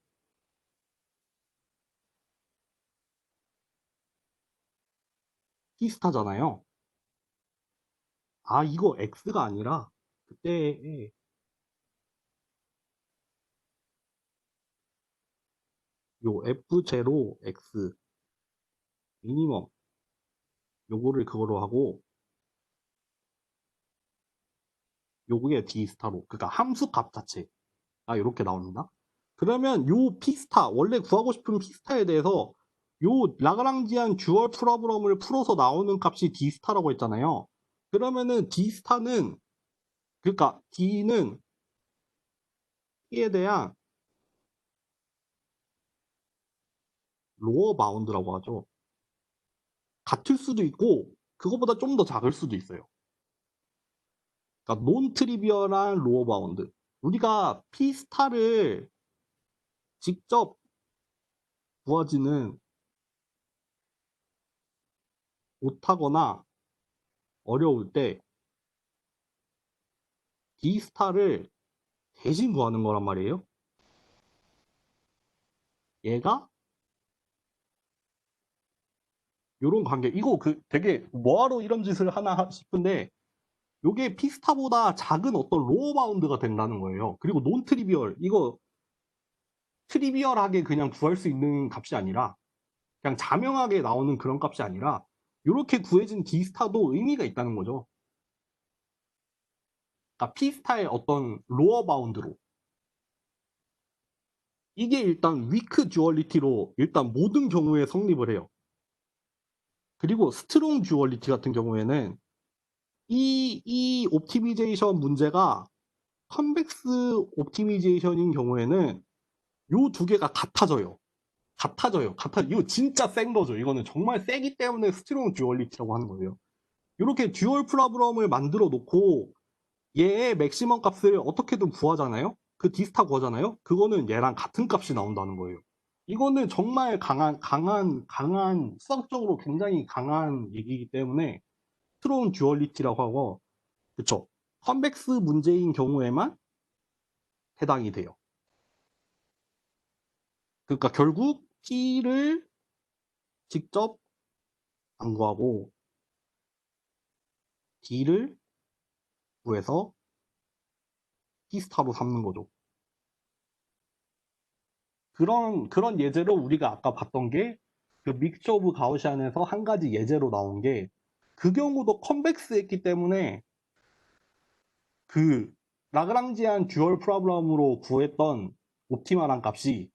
p 스타잖아요. 아, 이거 x가 아니라 그때 요 f0 x 미니멈 요거를 그거로 하고 요게 d 스타로 그러니까 함수 값 자체가 이렇게 나옵니다. 그러면 요 p 스타 원래 구하고 싶은 p 스타에 대해서 요 라그랑지안 듀얼 프로블럼을 풀어서 나오는 값이 d 스타라고 했잖아요. 그러면은 d 스타는 그러니까 d는 p에 대한 로어 바운드라고 하죠. 같을 수도 있고 그거보다 좀 더 작을 수도 있어요. 그러니까 논 트리비얼한 로어 바운드. 우리가 p 스타를 직접 구하지는 못하거나 어려울 때 d 스타를 대신 구하는 거란 말이에요. 얘가 요런 관계. 이거 그 되게 뭐하러 이런 짓을 하나 싶은데 요게 피스타보다 작은 어떤 로어 바운드가 된다는 거예요. 그리고 논 트리비얼 이거 트리비얼하게 그냥 구할 수 있는 값이 아니라 그냥 자명하게 나오는 그런 값이 아니라 이렇게 구해진 D스타도 의미가 있다는 거죠. 그러니까 P스타의 어떤 로어 바운드로 이게 일단 위크 듀얼리티로 일단 모든 경우에 성립을 해요. 그리고 스트롱 듀얼리티 같은 경우에는 이 옵티미제이션 문제가 컨벡스 옵티미제이션인 경우에는 요 두 개가 같아져요. 이거 진짜 센 거죠. 이거는 정말 세기 때문에 스트롱 듀얼리티라고 하는 거예요. 이렇게 듀얼 프로블럼을 만들어 놓고 얘의 맥시멈 값을 어떻게든 구하잖아요. 그 디스타 구하잖아요. 그거는 얘랑 같은 값이 나온다는 거예요. 이거는 정말 강한 수학적으로 굉장히 강한 얘기이기 때문에 스트롱 듀얼리티라고 하고 그쵸. 컨벡스 문제인 경우에만 해당이 돼요. 그러니까 결국 T를 직접 안 구하고 D를 구해서 T스타로 삼는 거죠. 그런 예제로 우리가 아까 봤던 게 그 믹처 오브 가우시안에서 한 가지 예제로 나온 게 그 경우도 컨벡스 했기 때문에 그 라그랑지안 듀얼 프로블럼으로 구했던 옵티멀한 값이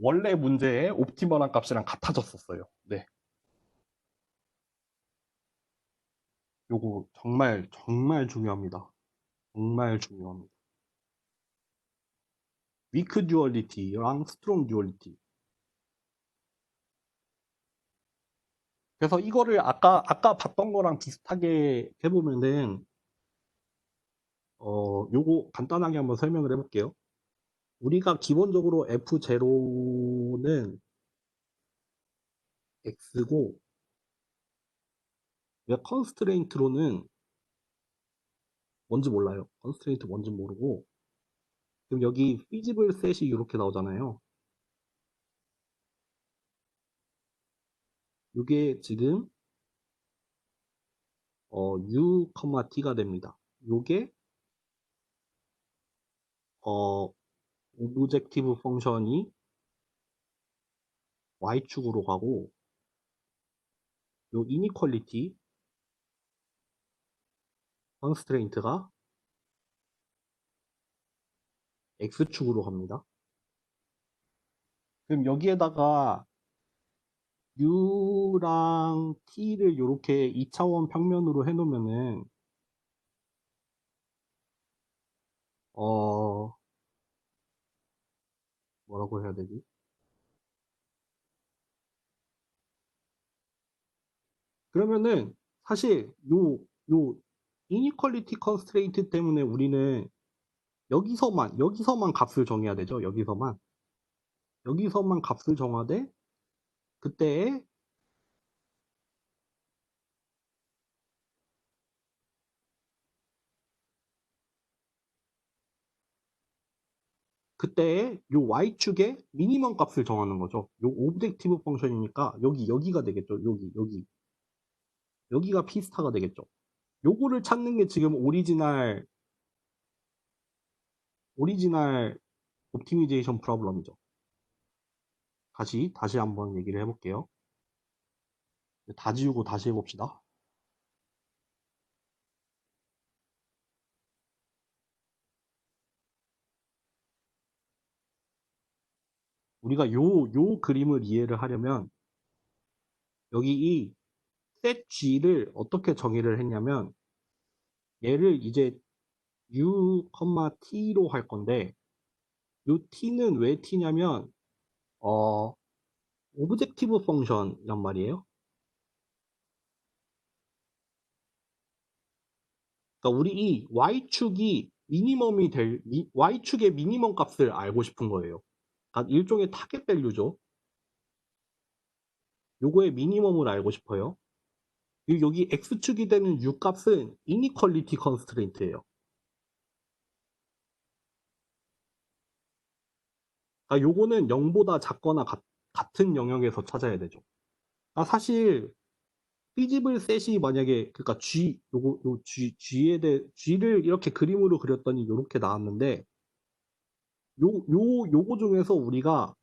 원래 문제의 옵티멀한 값이랑 같아졌었어요. 네. 요거 정말 정말 중요합니다. 정말 중요합니다. 위크 듀얼리티랑 스트롱 듀얼리티. 그래서 이거를 아까 봤던 거랑 비슷하게 해보면은 요거 간단하게 한번 설명을 해볼게요. 우리가 기본적으로 F0는 X고, 컨스트레인트로는 뭔지 몰라요. 컨스트레인트 뭔지 모르고, 그럼 여기 feasible set이 이렇게 나오잖아요. 이게 지금 u, t가 됩니다. 요게 오브젝티브 펑션이 y축으로 가고, 요 이니퀄리티 컨스트레인트가 x축으로 갑니다. 그럼 여기에다가 u랑 t를 이렇게 2차원 평면으로 해놓으면은 뭐라고 해야 되지? 그러면은 사실 요 이니퀄리티 컨스트레인트 때문에 우리는 여기서만 값을 정해야 되죠. 여기서만 값을 정하되 그때 요 y축에 미니멈 값을 정하는 거죠. 요 오브젝티브 펑션이니까 여기가 되겠죠. 여기가 P스타가 되겠죠. 요거를 찾는 게 지금 오리지널 옵티미제이션 프로블럼이죠. 다시 한번 얘기를 해볼게요. 다 지우고 다시 해봅시다. 우리가 요 그림을 이해를 하려면 여기 이 set g를 어떻게 정의를 했냐면 얘를 이제 u, t로 할 건데 요 t는 왜 t냐면 오브젝티브 펑션이란 말이에요. 그러니까 우리 이 y축이 y축의 미니멈 값을 알고 싶은 거예요. 그러니까 일종의 타겟 밸류죠. 요거의 미니멈을 알고 싶어요. 여기 x축이 되는 u 값은 이니퀄리티 컨스트레인트예요. 그러니까 요거는 0보다 작거나 같은 영역에서 찾아야 되죠. 사실 feasible set이 만약에 그러니까 g를 이렇게 그림으로 그렸더니 이렇게 나왔는데 요거 중에서 우리가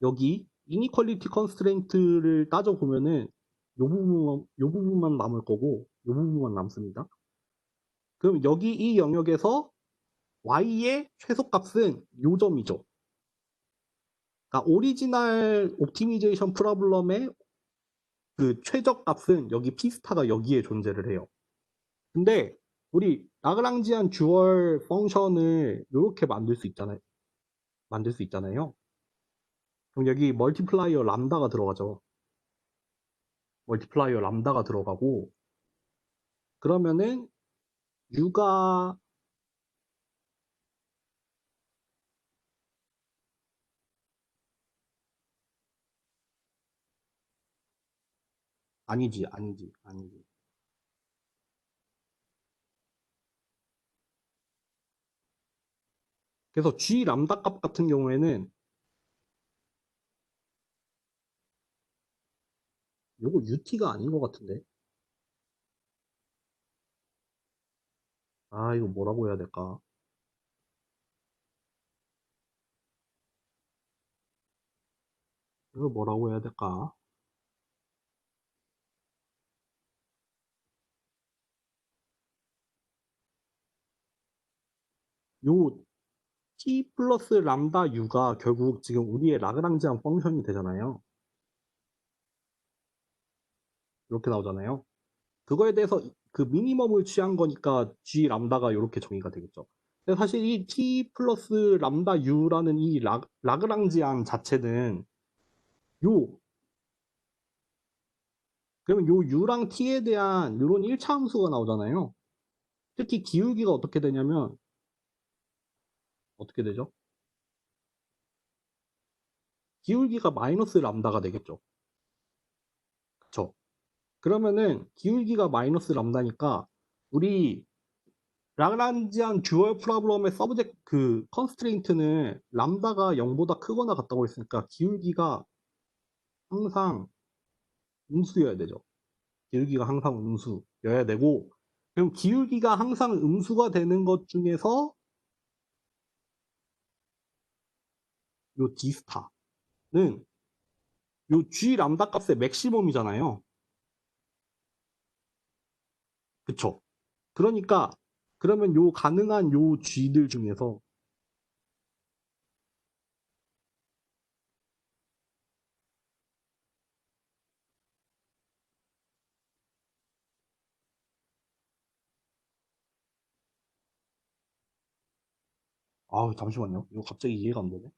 여기 이니퀄리티 컨스트레인트를 따져보면은 요 부분만 남을 거고 요 부분만 남습니다. 그럼 여기 이 영역에서 y의 최소값은 요 점이죠. 그러니까 오리지널 옵티미제이션 프로블럼의 그 최저값은 여기 P스타가 여기에 존재를 해요. 근데 우리 라그랑지안 듀얼 펑션을 이렇게 만들 수 있잖아요. 그럼 여기 멀티플라이어 람다가 들어가죠. 멀티플라이어 람다가 들어가고 그러면은 U가 아니지. 그래서 G 람다 값 같은 경우에는 요거 UT가 아닌 것 같은데. 이거 뭐라고 해야 될까? 이거 뭐라고 해야 될까? 요 T 플러스 람다 U가 결국 지금 우리의 라그랑지안 펑션이 되잖아요. 이렇게 나오잖아요. 그거에 대해서 그 미니멈을 취한 거니까 G 람다가 이렇게 정의가 되겠죠. 근데 사실 이 T 플러스 람다 U라는 이 라그랑지안 자체는 요, 그러면 요 U랑 T에 대한 이런 1차 함수가 나오잖아요. 특히 기울기가 어떻게 되냐면, 어떻게 되죠? 기울기가 마이너스 람다가 되겠죠. 그쵸? 그러면은 기울기가 마이너스 람다니까 우리 라그란지안 듀얼 프로블럼의 서브젝트 그 컨스트레인트는 람다가 0보다 크거나 같다고 했으니까 기울기가 항상 음수여야 되죠. 기울기가 항상 음수여야 되고, 그럼 기울기가 항상 음수가 되는 것 중에서 요 D스타는 요 G 람다 값의 맥시멈이잖아요. 그쵸? 그러니까 그러면 요 가능한 요 G들 중에서 아 잠시만요. 이거 갑자기 이해가 안 되네.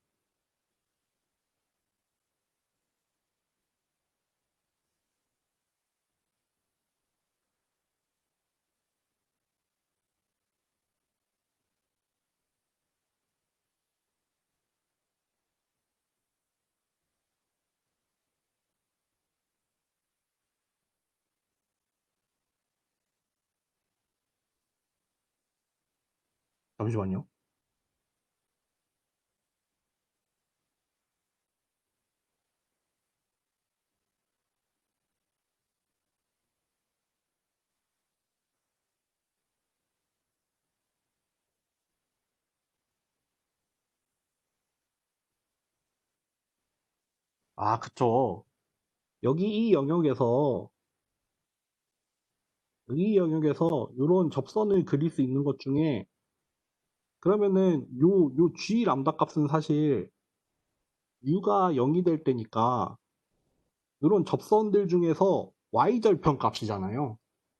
잠시만요. 아, 그쵸. 여기 이 영역에서 이 영역에서 이런 접선을 그릴 수 있는 것 중에 그러면은 요 G 람다 값은 사실 U가 0이 될 때니까 이런 접선들 중에서 Y절편 값이잖아요.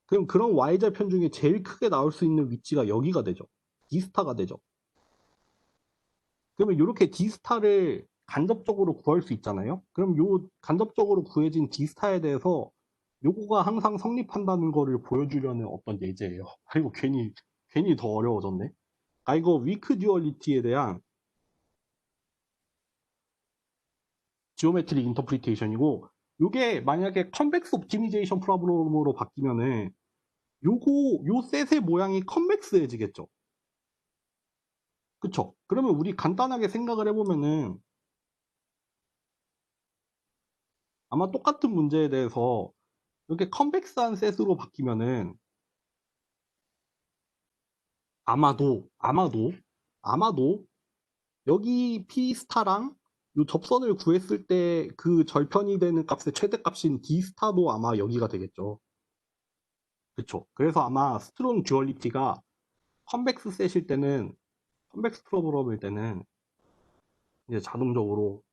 그럼 그런 Y절편 중에 제일 크게 나올 수 있는 위치가 여기가 되죠. D스타가 되죠. 그러면 이렇게 D스타를 간접적으로 구할 수 있잖아요. 그럼 요 간접적으로 구해진 D스타에 대해서 요거가 항상 성립한다는 거를 보여주려는 어떤 예제예요. 아이고 괜히 더 어려워졌네. 아 이거 위크 듀얼리티에 대한 지오메트릭 인터프리테이션이고 요게 만약에 컨벡스 옵티미제이션 프로블럼으로 바뀌면은 요 셋의 모양이 컨벡스해지겠죠. 그쵸? 그러면 우리 간단하게 생각을 해보면은 아마 똑같은 문제에 대해서 이렇게 컨벡스한 셋으로 바뀌면은 아마도 여기 P스타랑 요 접선을 구했을 때 그 절편이 되는 값의 최대값인 D스타도 아마 여기가 되겠죠. 그쵸? 그래서 아마 스트롱 듀얼리티가 컨벡스 셋일 때는 컨벡스 프로그램일 때는 이제 자동적으로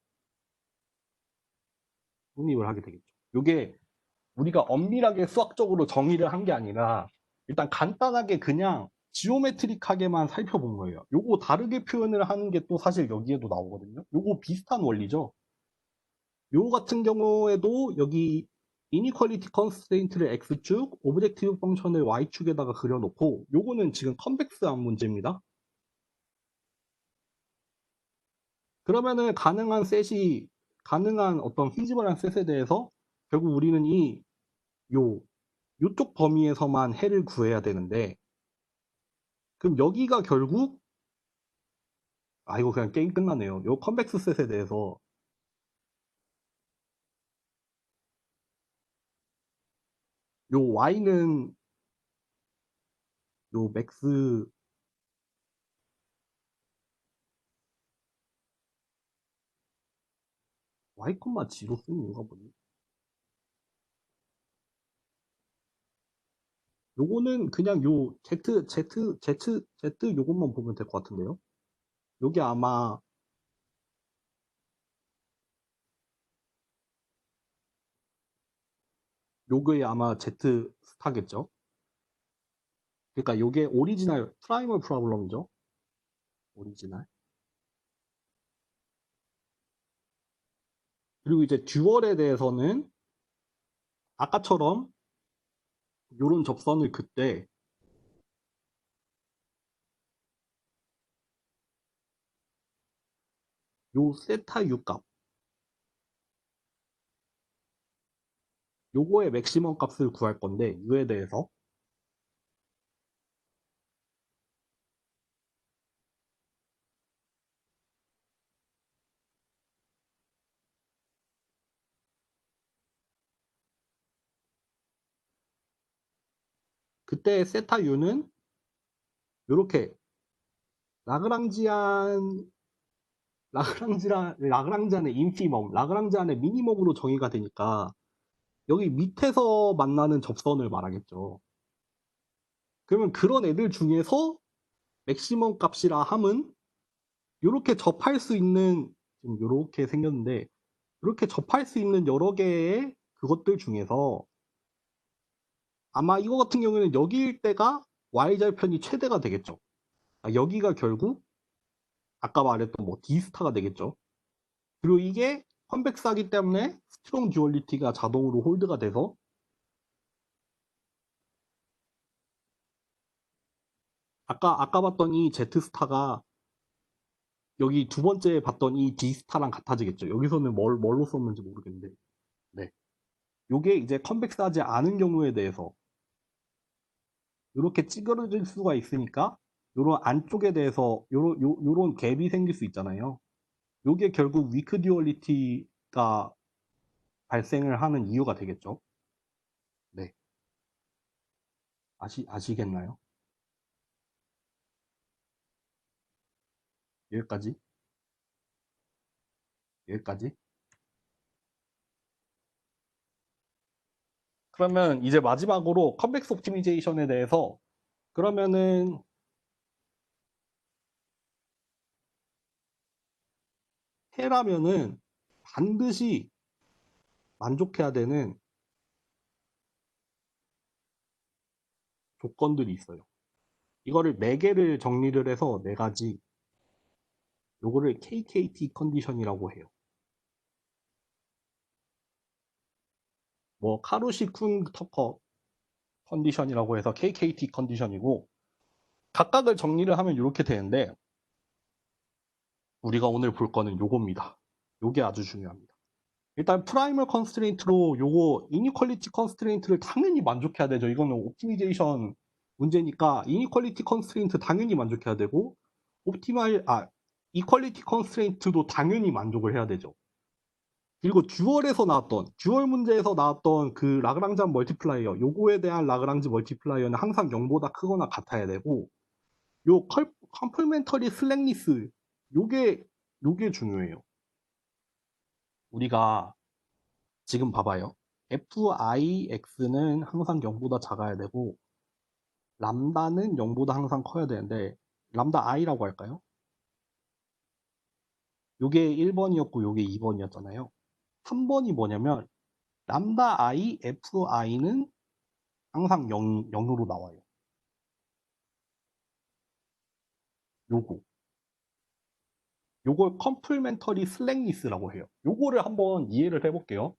성립을 하게 되겠죠. 이게 우리가 엄밀하게 수학적으로 정의를 한 게 아니라 일단 간단하게 그냥 지오메트릭하게만 살펴본 거예요. 요거 다르게 표현을 하는 게 또 사실 여기에도 나오거든요. 요거 비슷한 원리죠. 요 같은 경우에도 여기 이니퀄리티 컨스트레인트를 X축, 오브젝티브 펑션을 Y축에다가 그려놓고 요거는 지금 컨벡스한 문제입니다. 그러면은 가능한 어떤 피지컬한 셋에 대해서 결국 우리는 요 요쪽 범위에서만 해를 구해야 되는데 그럼 여기가 결국 이거 그냥 게임 끝나네요. 요 컨벡스 셋에 대해서 요 y는 요 맥스 y 콤마 G로 쓰는 이유가 뭐니? 요거는 그냥 요 Z 요것만 보면 될 것 같은데요. 요게 아마 요게 아마 Z 스타겠죠. 그러니까 요게 오리지널 프라이멀 프로블럼이죠. 오리지널. 그리고 이제 듀얼에 대해서는 아까처럼 요런 접선을 그때 요 세타 U 값 요거의 맥시멈 값을 구할 건데 U에 대해서 그때 세타 U는 요렇게 라그랑지안 라그랑지안의 인피멈, 라그랑지안의 미니멈으로 정의가 되니까 여기 밑에서 만나는 접선을 말하겠죠. 그러면 그런 애들 중에서 맥시멈 값이라 함은 이렇게 접할 수 있는 지금 이렇게 생겼는데 이렇게 접할 수 있는 여러 개의 그것들 중에서 아마 이거 같은 경우에는 여기일 때가 y절편이 최대가 되겠죠. 여기가 결국 아까 말했던 뭐 D스타가 되겠죠. 그리고 이게 컨벡스하기 때문에 스트롱 듀얼리티가 자동으로 홀드가 돼서 아까 봤던 이 Z스타가 여기 두 번째 봤던 이 D스타랑 같아지겠죠. 여기서는 뭘로 썼는지 모르겠는데. 네. 요게 이제 컨벡스하지 않은 경우에 대해서 이렇게 찌그러질 수가 있으니까 요런 안쪽에 대해서 요런 갭이 생길 수 있잖아요. 요게 결국 위크 듀얼리티가 발생을 하는 이유가 되겠죠. 네. 아시겠나요? 여기까지? 여기까지? 그러면 이제 마지막으로 컨벡스 옵티미제이션에 대해서 그러면은 해라면은 반드시 만족해야 되는 조건들이 있어요. 이거를 4개를 정리를 해서 4가지 요거를 KKT 컨디션이라고 해요. 뭐 카루시 쿤 터커 컨디션이라고 해서 KKT 컨디션이고 각각을 정리를 하면 이렇게 되는데 우리가 오늘 볼 거는 요겁니다. 요게 아주 중요합니다. 일단 프라이멀 컨스트레인트로 요거 이니퀄리티 컨스트레인트를 당연히 만족해야 되죠. 이거는 옵티미제이션 문제니까 이니퀄리티 컨스트레인트 당연히 만족해야 되고 이퀄리티 컨스트레인트도 당연히 만족을 해야 되죠. 그리고 듀얼 문제에서 나왔던 그 라그랑지안 멀티플라이어 요거에 대한 라그랑지 멀티플라이어는 항상 0보다 크거나 같아야 되고 요 컴플멘터리 슬랙니스 요게 요게 중요해요. 우리가 지금 봐봐요. FIX는 항상 0보다 작아야 되고 람다는 0보다 항상 커야 되는데 람다 I라고 할까요? 요게 1번이었고 요게 2번이었잖아요. 3번이 뭐냐면 람다 I, FI는 항상 0으로 나와요. 요거. 요걸 컴플멘터리 슬랙니스라고 해요. 요거를 한번 이해를 해볼게요.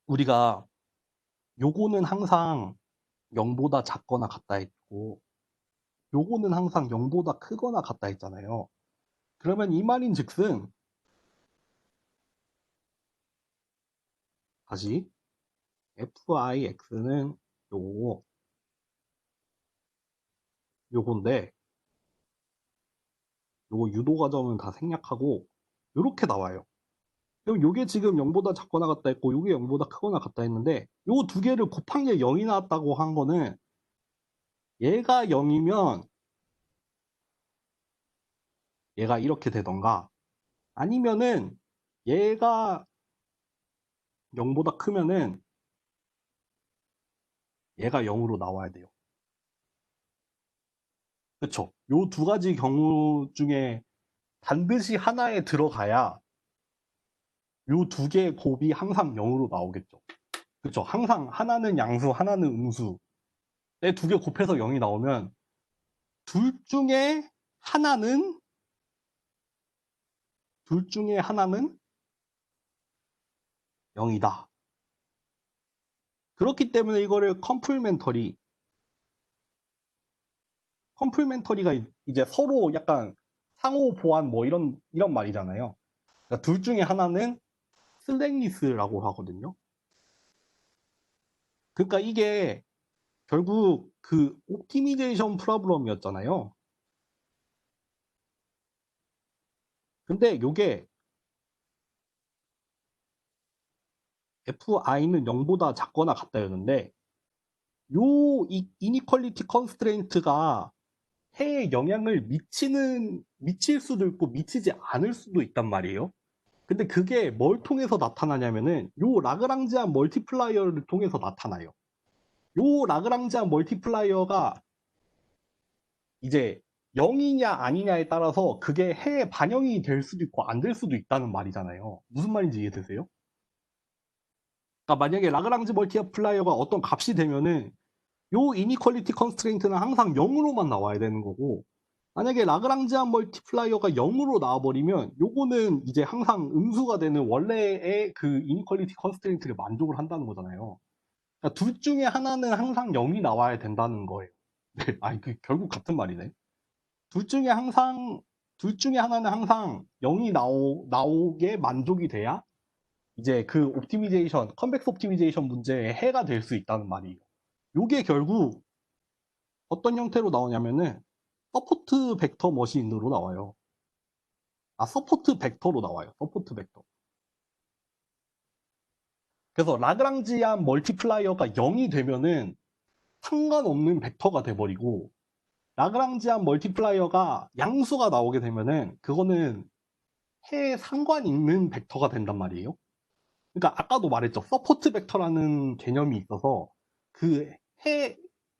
우리가 요거는 항상 0보다 작거나 같다 했고 요거는 항상 0보다 크거나 같다 했잖아요. 그러면 이 말인 즉슨 다시 FIX는 요건데 요거 유도 과정은 다 생략하고 요렇게 나와요. 그럼 요게 지금 0보다 작거나 같다 했고 요게 0보다 크거나 같다 했는데 요 두 개를 곱한 게 0이 나왔다고 한 거는 얘가 0이면 얘가 이렇게 되던가 아니면은 얘가 0보다 크면은 얘가 0으로 나와야 돼요. 그쵸? 요 두 가지 경우 중에 반드시 하나에 들어가야 요 두 개의 곱이 항상 0으로 나오겠죠. 그쵸. 항상 하나는 양수, 하나는 음수. 내 두 개 곱해서 0이 나오면 둘 중에 하나는 둘 중에 하나는 0이다. 그렇기 때문에 이거를 컴플멘터리가 이제 서로 약간 상호 보완 뭐 이런 말이잖아요. 그러니까 둘 중에 하나는 슬랙리스라고 하거든요. 그러니까 이게 결국 그 옵티미제이션 프로블럼이었잖아요. 근데 요게 fi는 0보다 작거나 같다였는데 요 이니퀄리티 컨스트레인트가 해에 영향을 미칠 수도 있고 미치지 않을 수도 있단 말이에요. 근데 그게 뭘 통해서 나타나냐면은 요 라그랑지안 멀티플라이어를 통해서 나타나요. 요 라그랑지안 멀티플라이어가 이제 0이냐 아니냐에 따라서 그게 해에 반영이 될 수도 있고 안 될 수도 있다는 말이잖아요. 무슨 말인지 이해되세요? 그러니까 만약에 라그랑지 멀티플라이어가 어떤 값이 되면은 요 이니퀄리티 컨스트레인트는 항상 0으로만 나와야 되는 거고 만약에 라그랑지안 멀티플라이어가 0으로 나와버리면 요거는 이제 항상 음수가 되는 원래의 그 이니퀄리티 컨스트레인트를 만족을 한다는 거잖아요. 그러니까 둘 중에 하나는 항상 0이 나와야 된다는 거예요. 네, 아니 그 결국 같은 말이네. 둘 중에 항상 둘 중에 하나는 항상 0이 나오게 만족이 돼야 이제 그 옵티미제이션, 컨벡스 옵티미제이션 문제의 해가 될 수 있다는 말이에요. 요게 결국 어떤 형태로 나오냐면은 서포트 벡터 머신으로 나와요. 아, 서포트 벡터로 나와요. 서포트 벡터. 그래서 라그랑지안 멀티플라이어가 0이 되면은 상관없는 벡터가 돼버리고 라그랑지안 멀티플라이어가 양수가 나오게 되면은 그거는 해에 상관 있는 벡터가 된단 말이에요. 그러니까 아까도 말했죠. 서포트 벡터라는 개념이 있어서 그 해,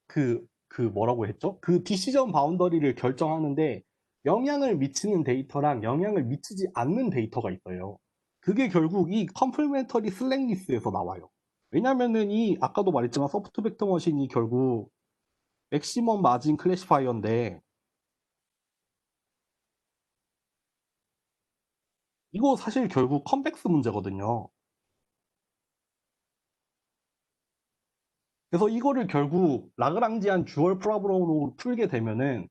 그 뭐라고 했죠? 그 디시전 바운더리를 결정하는데 영향을 미치는 데이터랑 영향을 미치지 않는 데이터가 있어요. 그게 결국 이 컴플멘터리 슬랙리스에서 나와요. 왜냐면은 이 아까도 말했지만 서포트 벡터 머신이 결국 맥시멈 마진 클래시파이어인데 이거 사실 결국 컨벡스 문제거든요. 그래서 이거를 결국 라그랑지안 듀얼 프로블럼으로 풀게 되면은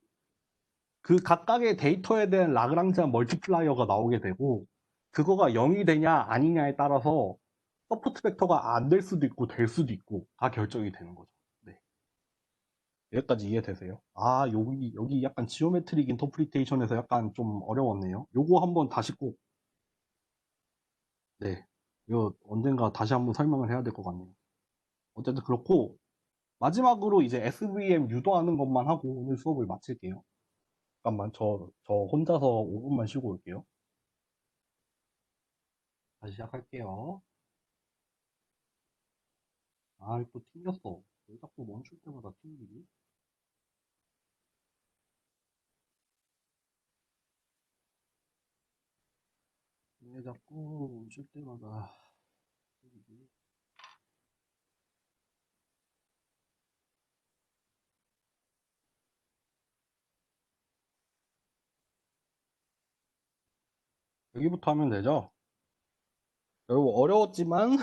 그 각각의 데이터에 대한 라그랑지안 멀티플라이어가 나오게 되고 그거가 0이 되냐 아니냐에 따라서 서포트 벡터가 안 될 수도 있고 될 수도 있고 다 결정이 되는 거죠. 네. 여기까지 이해되세요? 아, 여기 약간 지오메트릭 인터프리테이션에서 약간 좀 어려웠네요. 요거 한번 다시 꼭, 네. 이거 언젠가 다시 한번 설명을 해야 될 것 같네요. 어쨌든 그렇고, 마지막으로 이제 SVM 유도하는 것만 하고 오늘 수업을 마칠게요. 잠깐만, 저 혼자서 5분만 쉬고 올게요. 다시 시작할게요. 아, 또 튕겼어. 왜 자꾸 멈출 때마다 튕기지? 왜 자꾸 멈출 때마다 튕기지? 여기부터 하면 되죠? 여러분, 어려웠지만,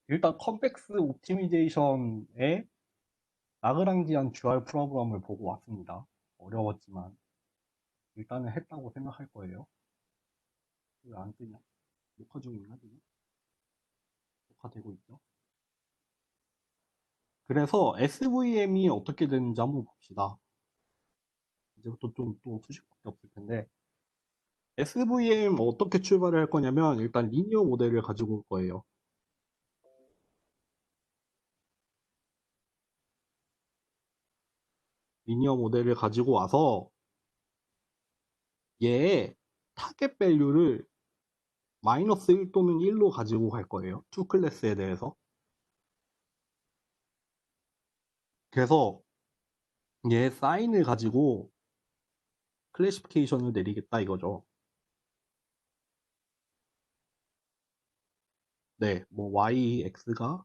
일단 컴팩스 옵티미제이션의 라그랑지안 듀얼 프로그램을 보고 왔습니다. 어려웠지만, 일단은 했다고 생각할 거예요. 왜 안 뜨냐? 녹화 중인가, 지금? 녹화되고 있죠? 그래서 SVM이 어떻게 되는지 한번 봅시다. 이제부터 좀 또 수식밖에 없을 텐데, SVM 어떻게 출발을 할 거냐면, 일단 리니어 모델을 가지고 올 거예요. 리니어 모델을 가지고 와서, 얘의 타겟 밸류를 마이너스 1 또는 1로 가지고 갈 거예요. 투 클래스에 대해서. 그래서 얘 사인을 가지고 클래시피케이션을 내리겠다 이거죠. 네, 뭐 y, x가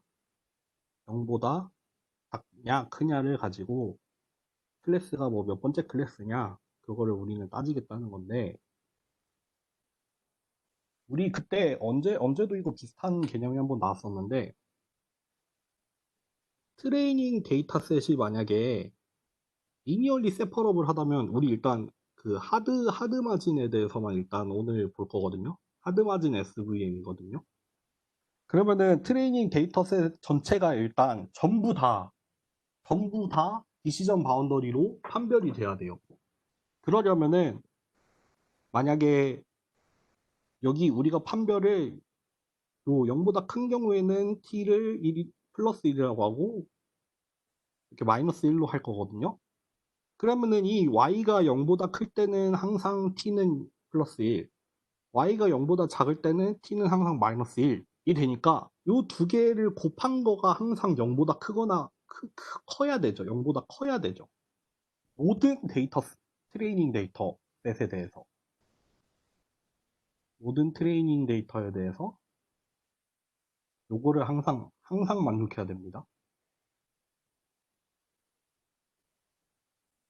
0보다 작냐, 크냐를 가지고 클래스가 뭐 몇 번째 클래스냐, 그거를 우리는 따지겠다는 건데, 우리 그때 언제도 이거 비슷한 개념이 한번 나왔었는데, 트레이닝 데이터셋이 만약에 리니얼리 세퍼럽을 하다면, 우리 일단 그 하드 마진에 대해서만 일단 오늘 볼 거거든요. 하드 마진 SVM이거든요. 그러면은 트레이닝 데이터셋 전체가 일단 전부 다 디시전 바운더리로 판별이 돼야 돼요. 그러려면은 만약에 여기 우리가 판별을 요 0보다 큰 경우에는 t를 1 플러스 1이라고 하고 이렇게 마이너스 1로 할 거거든요. 그러면은 이 y가 0보다 클 때는 항상 t는 플러스 1, y가 0보다 작을 때는 t는 항상 마이너스 1이 되니까 요 두 개를 곱한 거가 항상 0보다 크거나 커야 되죠. 0보다 커야 되죠. 모든 트레이닝 데이터 셋에 대해서 모든 트레이닝 데이터에 대해서 요거를 항상 만족해야 됩니다.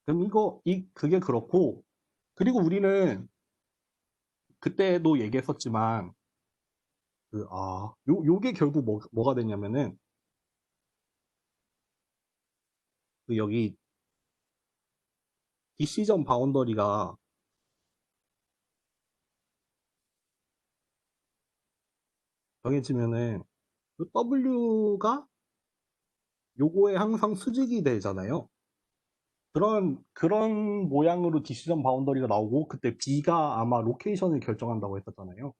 그럼 그게 그렇고, 그리고 우리는 그때도 얘기했었지만, 요게 결국 뭐가 되냐면은, 여기 디시전 바운더리가 정해지면은, W가 요거에 항상 수직이 되잖아요. 그런 모양으로 디시전 바운더리가 나오고, 그때 B가 아마 로케이션을 결정한다고 했었잖아요.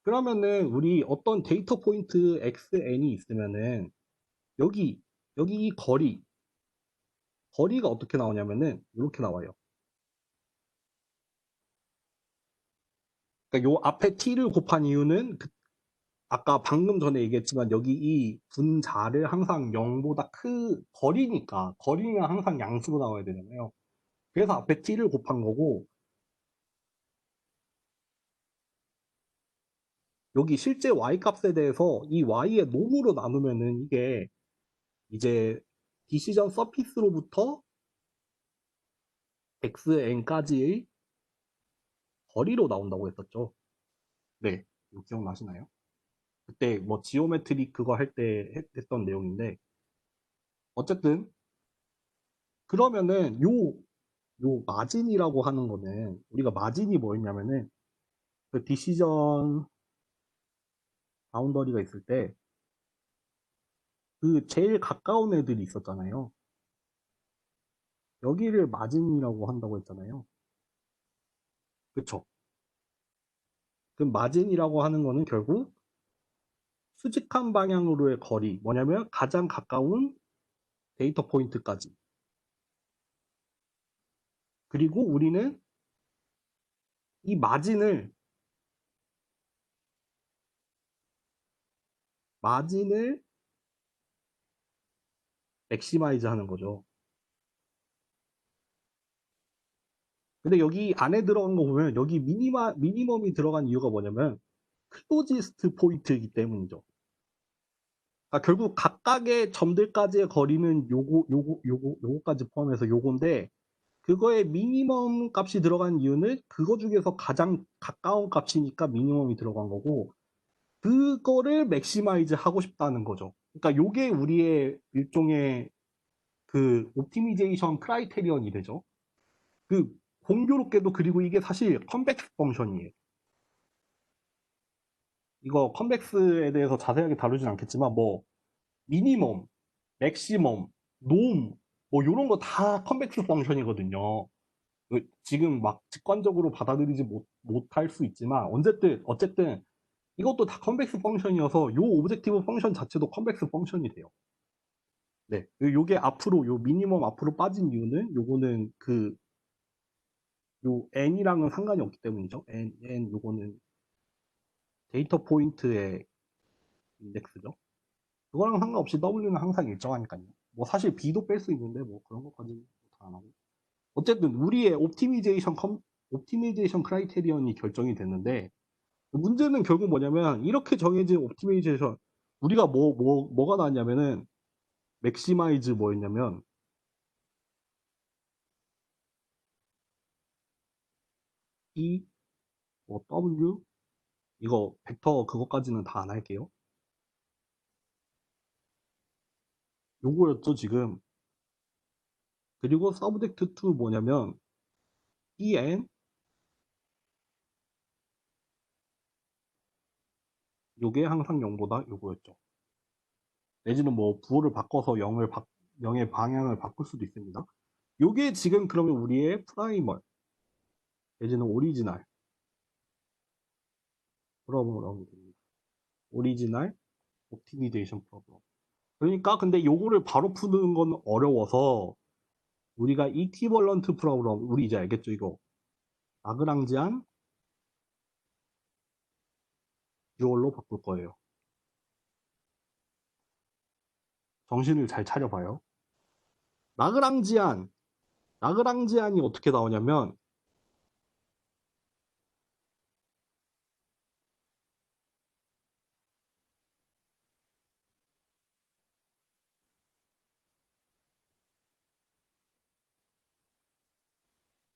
그러면은 우리 어떤 데이터 포인트 xn이 있으면은 여기 이 거리가 어떻게 나오냐면은 이렇게 나와요. 그러니까 요 앞에 t를 곱한 이유는 아까 방금 전에 얘기했지만 여기 이 분자를 항상 0보다 거리가 항상 양수로 나와야 되잖아요. 그래서 앞에 t를 곱한 거고, 여기 실제 y 값에 대해서 이 y의 놈으로 나누면은 이게 이제 디시전 서피스로부터 xn까지의 거리로 나온다고 했었죠. 네, 이거 기억나시나요? 그때 뭐 지오메트릭 그거 할 때 했던 내용인데, 어쨌든 그러면은 요 마진이라고 하는 거는, 우리가 마진이 뭐였냐면은 그 디시전 바운더리가 있을 때 그 제일 가까운 애들이 있었잖아요. 여기를 마진이라고 한다고 했잖아요. 그쵸? 그 마진이라고 하는 거는 결국 수직한 방향으로의 거리, 뭐냐면 가장 가까운 데이터 포인트까지. 그리고 우리는 이 마진을 맥시마이즈 하는 거죠. 근데 여기 안에 들어간 거 보면 여기 미니멈이 들어간 이유가 뭐냐면 클로지스트 포인트이기 때문이죠. 그러니까 결국 각각의 점들까지의 거리는 요거까지 포함해서 요건데, 그거의 미니멈 값이 들어간 이유는 그거 중에서 가장 가까운 값이니까 미니멈이 들어간 거고, 그거를 맥시마이즈 하고 싶다는 거죠. 그러니까 요게 우리의 일종의 그 옵티미제이션 크라이테리언이 되죠. 그 공교롭게도, 그리고 이게 사실 컨벡스 펑션이에요. 이거 컨벡스에 대해서 자세하게 다루진 않겠지만 뭐 미니멈, 맥시멈, 놈, 뭐 이런 거 다 컨벡스 펑션이거든요. 지금 막 직관적으로 받아들이지 못할 수 있지만 어쨌든 이것도 다 컨벡스 펑션이어서 요 오브젝티브 펑션 자체도 컨벡스 펑션이 돼요. 네, 요게 앞으로 요 미니멈 앞으로 빠진 이유는 요거는 요 n이랑은 상관이 없기 때문이죠. n 요거는 데이터 포인트의 인덱스죠. 그거랑 상관없이 W는 항상 일정하니까요. 뭐 사실 B도 뺄 수 있는데 뭐 그런 것까지는 다 안 하고. 어쨌든 우리의 옵티미제이션 크라이테리언이 결정이 됐는데, 문제는 결국 뭐냐면 이렇게 정해진 옵티마이제이션 우리가 뭐가 나왔냐면은 맥시마이즈 뭐였냐면 E 뭐 W 이거 벡터 그것까지는 다 안 할게요. 요거였죠 지금. 그리고 서브젝트 2 뭐냐면 EN 요게 항상 0보다 요거였죠. 내지는 뭐 부호를 바꿔서 0의 방향을 바꿀 수도 있습니다. 요게 지금 그러면 우리의 프라이멀 내지는 오리지널 프로그램이 됩니다. 오리지널 옵티미제이션 프로그램. 그러니까 근데 요거를 바로 푸는 건 어려워서 우리가 이퀴벌런트 프로그램 우리 이제 알겠죠 이거 라그랑지안 듀얼로 바꿀 거예요. 정신을 잘 차려봐요. 라그랑지안 라그랑지안이 어떻게 나오냐면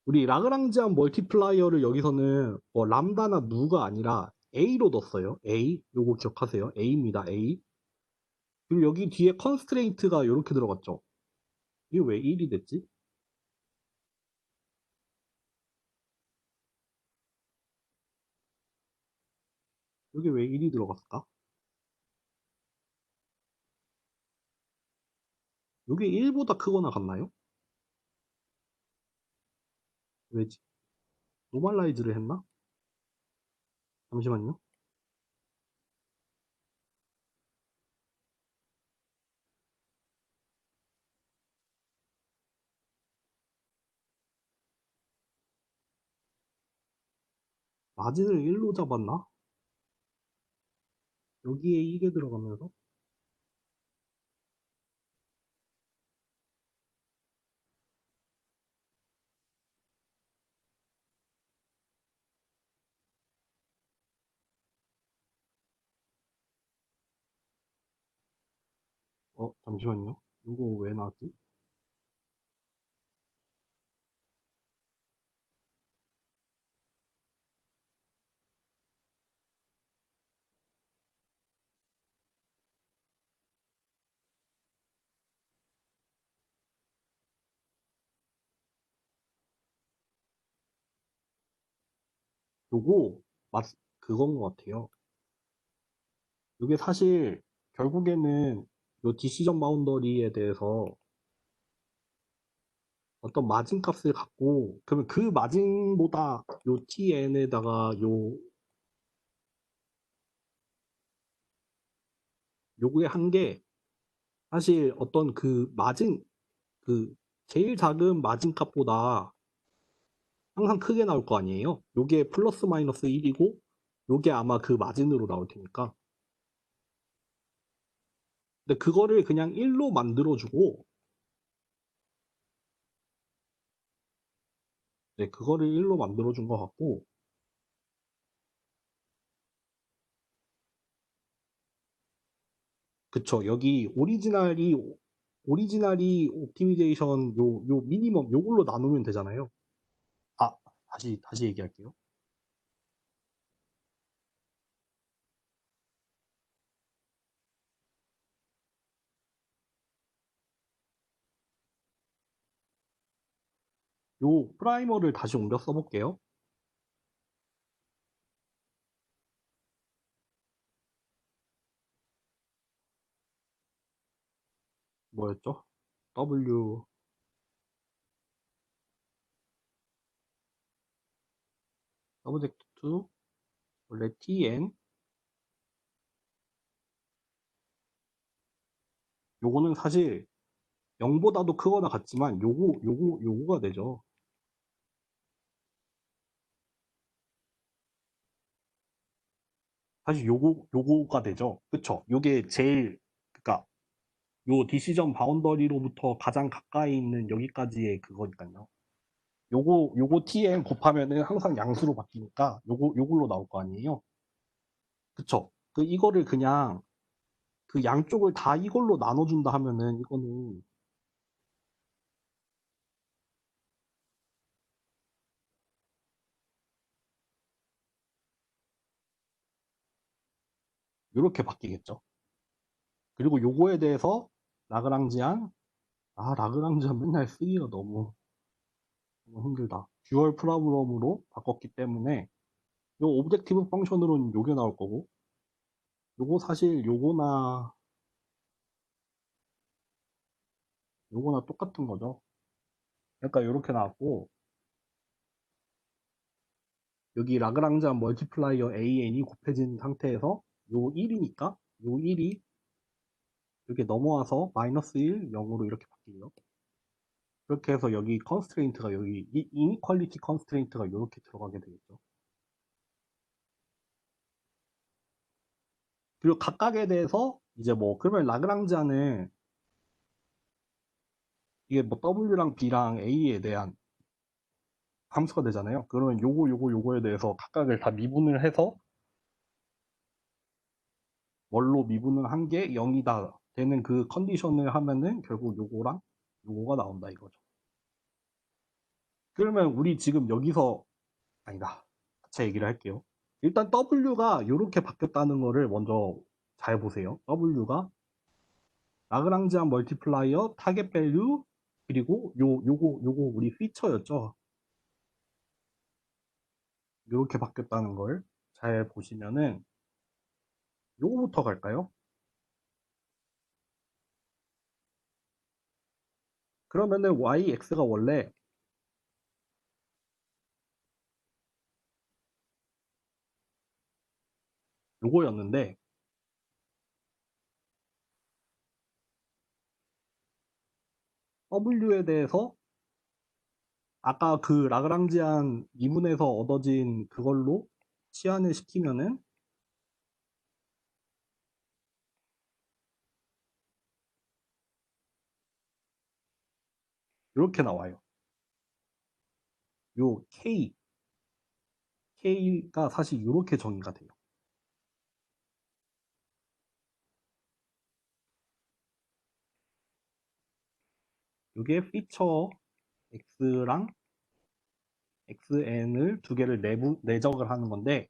우리 라그랑지안 멀티플라이어를 여기서는 뭐 람다나 누가 아니라 A로 뒀어요. A 요거 기억하세요. A입니다. A. 그리고 여기 뒤에 컨스트레인트가 이렇게 들어갔죠. 이게 왜 1이 됐지? 여기 왜 1이 들어갔을까? 이게 1보다 크거나 같나요? 왜지? 노멀라이즈를 했나? 잠시만요. 마진을 1로 잡았나? 여기에 이게 들어가면서 잠시만요. 이거 왜 나왔지? 요거 맞 그건 것 같아요. 이게 사실 결국에는 요 디시전 바운더리에 대해서 어떤 마진 값을 갖고 그러면 그 마진보다 요 tn에다가 요구에 한 게 사실 어떤 그 마진 그 제일 작은 마진 값보다 항상 크게 나올 거 아니에요. 요게 플러스 마이너스 1이고 요게 아마 그 마진으로 나올 테니까. 근데 그거를 그냥 1로 만들어주고 네, 그거를 1로 만들어준 것 같고 그쵸. 여기 오리지널이 옵티미제이션 요 미니멈 요걸로 나누면 되잖아요. 아, 다시 얘기할게요. 요 프라이머를 다시 옮겨 써볼게요. 뭐였죠? W 서브젝트 to 원래 tn 요거는 사실 0보다도 크거나 같지만 요거가 되죠. 사실 요거가 되죠. 그쵸? 요게 제일 그니까 요 디시전 바운더리로부터 가장 가까이 있는 여기까지의 그거니까요. 요거 tn 곱하면은 항상 양수로 바뀌니까 요걸로 나올 거 아니에요. 그쵸? 이거를 그냥 그 양쪽을 다 이걸로 나눠준다 하면은 이거는 이렇게 바뀌겠죠. 그리고 요거에 대해서 라그랑지안, 라그랑지안 맨날 쓰기가 너무 힘들다. 듀얼 프로블럼으로 바꿨기 때문에 요 오브젝티브 펑션으로는 요게 나올 거고, 요거 사실 요거나 똑같은 거죠. 그러니까 이렇게 나왔고, 여기 라그랑지안 멀티플라이어 AN이 곱해진 상태에서 요 1이니까 요 1이 이렇게 넘어와서 마이너스 1, 0으로 이렇게 바뀌고요. 그렇게 해서 여기 컨스트레인트가 여기 이니퀄리티 컨스트레인트가 이렇게 들어가게 되겠죠. 그리고 각각에 대해서 이제 뭐 그러면 라그랑지안은 이게 뭐 W랑 B랑 A에 대한 함수가 되잖아요. 그러면 요거에 대해서 각각을 다 미분을 해서 뭘로 미분을 한 게 0이다 되는 그 컨디션을 하면은 결국 요거랑 요거가 나온다 이거죠. 그러면 우리 지금 여기서 아니다. 같이 얘기를 할게요. 일단 W가 이렇게 바뀌었다는 거를 먼저 잘 보세요. W가 라그랑지안 멀티플라이어 타겟 밸류 그리고 요거 우리 피처였죠. 이렇게 바뀌었다는 걸 잘 보시면은 요거부터 갈까요? 그러면은 yx가 원래 요거였는데 W에 대해서 아까 그 라그랑지안 미분에서 얻어진 그걸로 치환을 시키면은 이렇게 나와요. 요 K가 사실 이렇게 정의가 돼요. 이게 피처 X랑 XN을 두 개를 내적을 하는 건데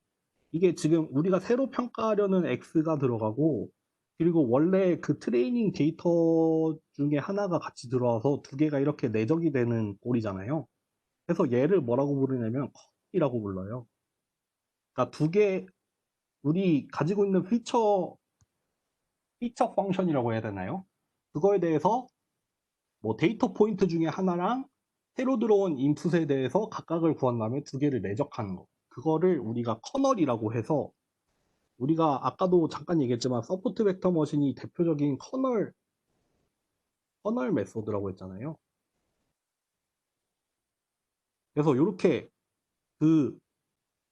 이게 지금 우리가 새로 평가하려는 X가 들어가고 그리고 원래 그 트레이닝 데이터 중에 하나가 같이 들어와서 두 개가 이렇게 내적이 되는 꼴이잖아요. 그래서 얘를 뭐라고 부르냐면 컷이라고 불러요. 그러니까 두 개, 우리 가지고 있는 피처 펑션이라고 해야 되나요? 그거에 대해서 뭐 데이터 포인트 중에 하나랑 새로 들어온 인풋에 대해서 각각을 구한 다음에 두 개를 내적하는 거. 그거를 우리가 커널이라고 해서 우리가 아까도 잠깐 얘기했지만 서포트 벡터 머신이 대표적인 커널 메소드라고 했잖아요. 그래서 이렇게 그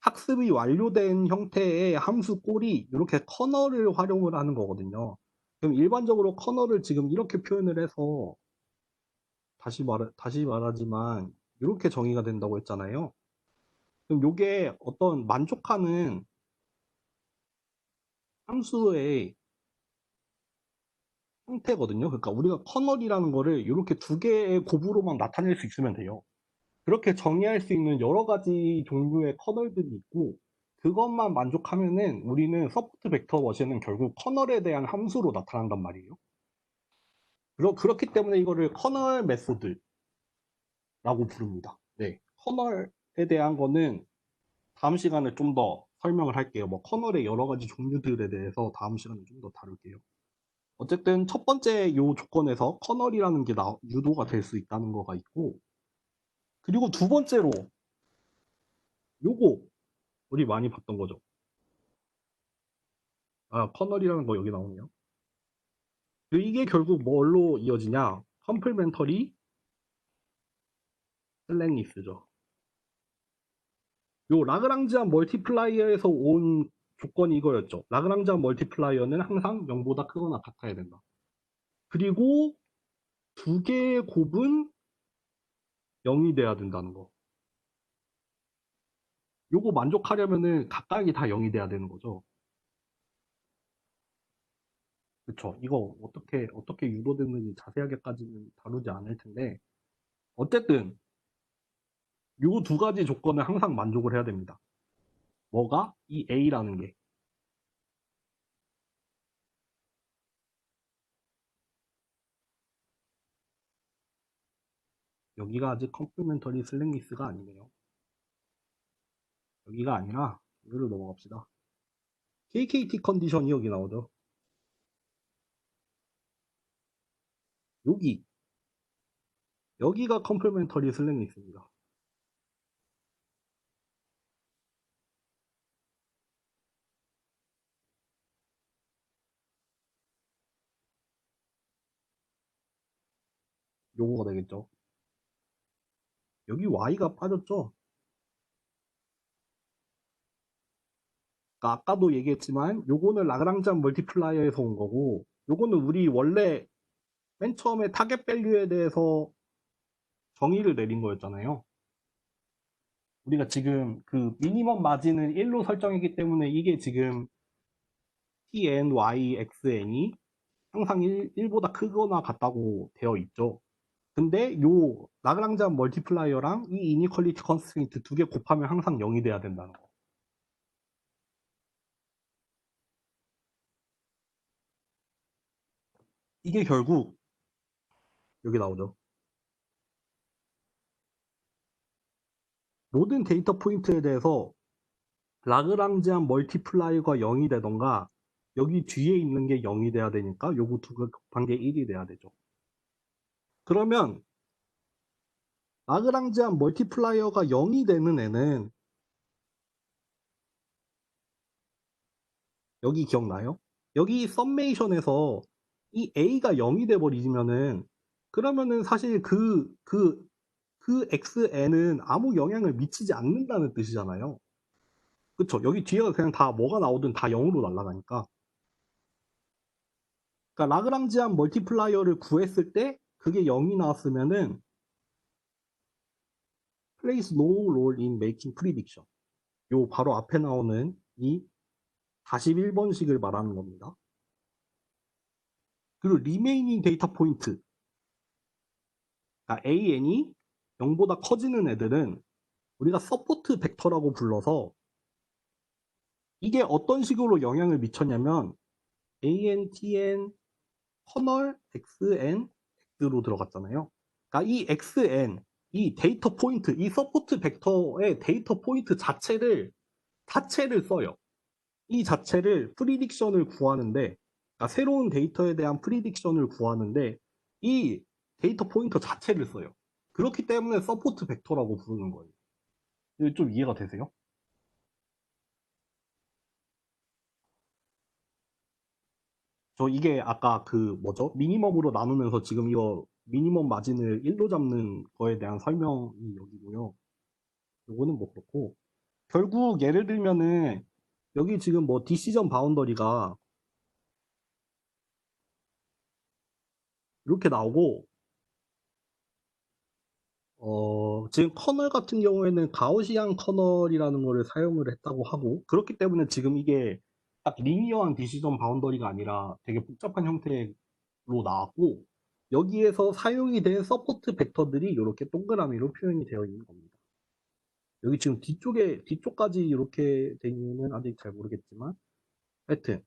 학습이 완료된 형태의 함수 꼴이 이렇게 커널을 활용을 하는 거거든요. 그럼 일반적으로 커널을 지금 이렇게 표현을 해서 다시 말하지만 이렇게 정의가 된다고 했잖아요. 그럼 이게 어떤 만족하는 함수의 형태거든요. 그러니까 우리가 커널이라는 거를 이렇게 두 개의 곱으로만 나타낼 수 있으면 돼요. 그렇게 정의할 수 있는 여러 가지 종류의 커널들이 있고 그것만 만족하면은 우리는 서포트 벡터 머신은 결국 커널에 대한 함수로 나타난단 말이에요. 그렇기 때문에 이거를 커널 메소드라고 부릅니다. 네. 커널에 대한 거는 다음 시간에 좀 더 설명을 할게요. 뭐 커널의 여러 가지 종류들에 대해서 다음 시간에 좀 더 다룰게요. 어쨌든 첫 번째 요 조건에서 커널이라는 게 유도가 될 수 있다는 거가 있고 그리고 두 번째로 요거 우리 많이 봤던 거죠. 커널이라는 거 여기 나오네요. 이게 결국 뭘로 이어지냐? 컴플멘터리 슬랭리스죠. 요 라그랑지안 멀티플라이어에서 온 조건이 이거였죠. 라그랑지안 멀티플라이어는 항상 0보다 크거나 같아야 된다. 그리고 두 개의 곱은 0이 돼야 된다는 거. 요거 만족하려면은 각각이 다 0이 돼야 되는 거죠. 그쵸. 이거 어떻게 유도되는지 자세하게까지는 다루지 않을 텐데, 어쨌든, 요 두 가지 조건을 항상 만족을 해야 됩니다. 뭐가? 이 A라는 게. 여기가 아직 컴플리멘터리 슬랭리스가 아니네요. 여기가 아니라, 여기로 넘어갑시다. KKT 컨디션이 여기 나오죠. 여기. 여기가 컴플리멘터리 슬랭리스입니다. 요거가 되겠죠. 여기 Y가 빠졌죠. 그러니까 아까도 얘기했지만 요거는 라그랑지안 멀티플라이어에서 온 거고 요거는 우리 원래 맨 처음에 타겟 밸류에 대해서 정의를 내린 거였잖아요. 우리가 지금 그 미니멈 마진을 1로 설정했기 때문에 이게 지금 tn, y, xn이 항상 1보다 크거나 같다고 되어 있죠. 근데 요 라그랑지안 멀티플라이어랑 이 이니퀄리티 컨스트레인트 두 개 곱하면 항상 0이 돼야 된다는 거. 이게 결국 여기 나오죠. 모든 데이터 포인트에 대해서 라그랑지안 멀티플라이어가 0이 되던가 여기 뒤에 있는 게 0이 돼야 되니까 요거 두 개 곱한 게 1이 돼야 되죠. 그러면 라그랑지안 멀티플라이어가 0이 되는 애는 여기 기억나요? 여기 썸메이션에서 이 A가 0이 돼 버리면은 그러면은 사실 그 XN은 아무 영향을 미치지 않는다는 뜻이잖아요. 그쵸? 여기 뒤에가 그냥 다 뭐가 나오든 다 0으로 날아가니까. 그러니까 라그랑지안 멀티플라이어를 구했을 때 그게 0이 나왔으면은 plays no role in making prediction. 요 바로 앞에 나오는 이 41번식을 말하는 겁니다. 그리고 remaining 데이터 포인트. 그러니까 AN이 0보다 커지는 애들은 우리가 서포트 벡터라고 불러서 이게 어떤 식으로 영향을 미쳤냐면 AN, TN, 커널, XN, X로 들어갔잖아요. 그러니까 이 XN, 이 데이터 포인트, 이 서포트 벡터의 데이터 포인트 자체를 써요. 이 자체를 프리딕션을 구하는데, 그러니까 새로운 데이터에 대한 프리딕션을 구하는데 이 데이터 포인터 자체를 써요. 그렇기 때문에 서포트 벡터라고 부르는 거예요. 이게 좀 이해가 되세요? 저 이게 아까 그 뭐죠? 미니멈으로 나누면서 지금 이거 미니멈 마진을 1로 잡는 거에 대한 설명이 여기고요. 요거는 뭐 그렇고 결국 예를 들면은 여기 지금 뭐 디시전 바운더리가 이렇게 나오고 지금 커널 같은 경우에는 가우시안 커널이라는 거를 사용을 했다고 하고 그렇기 때문에 지금 이게 딱 리니어한 디시전 바운더리가 아니라 되게 복잡한 형태로 나왔고 여기에서 사용이 된 서포트 벡터들이 이렇게 동그라미로 표현이 되어 있는 겁니다. 여기 지금 뒤쪽까지 이렇게 된 이유는 아직 잘 모르겠지만 하여튼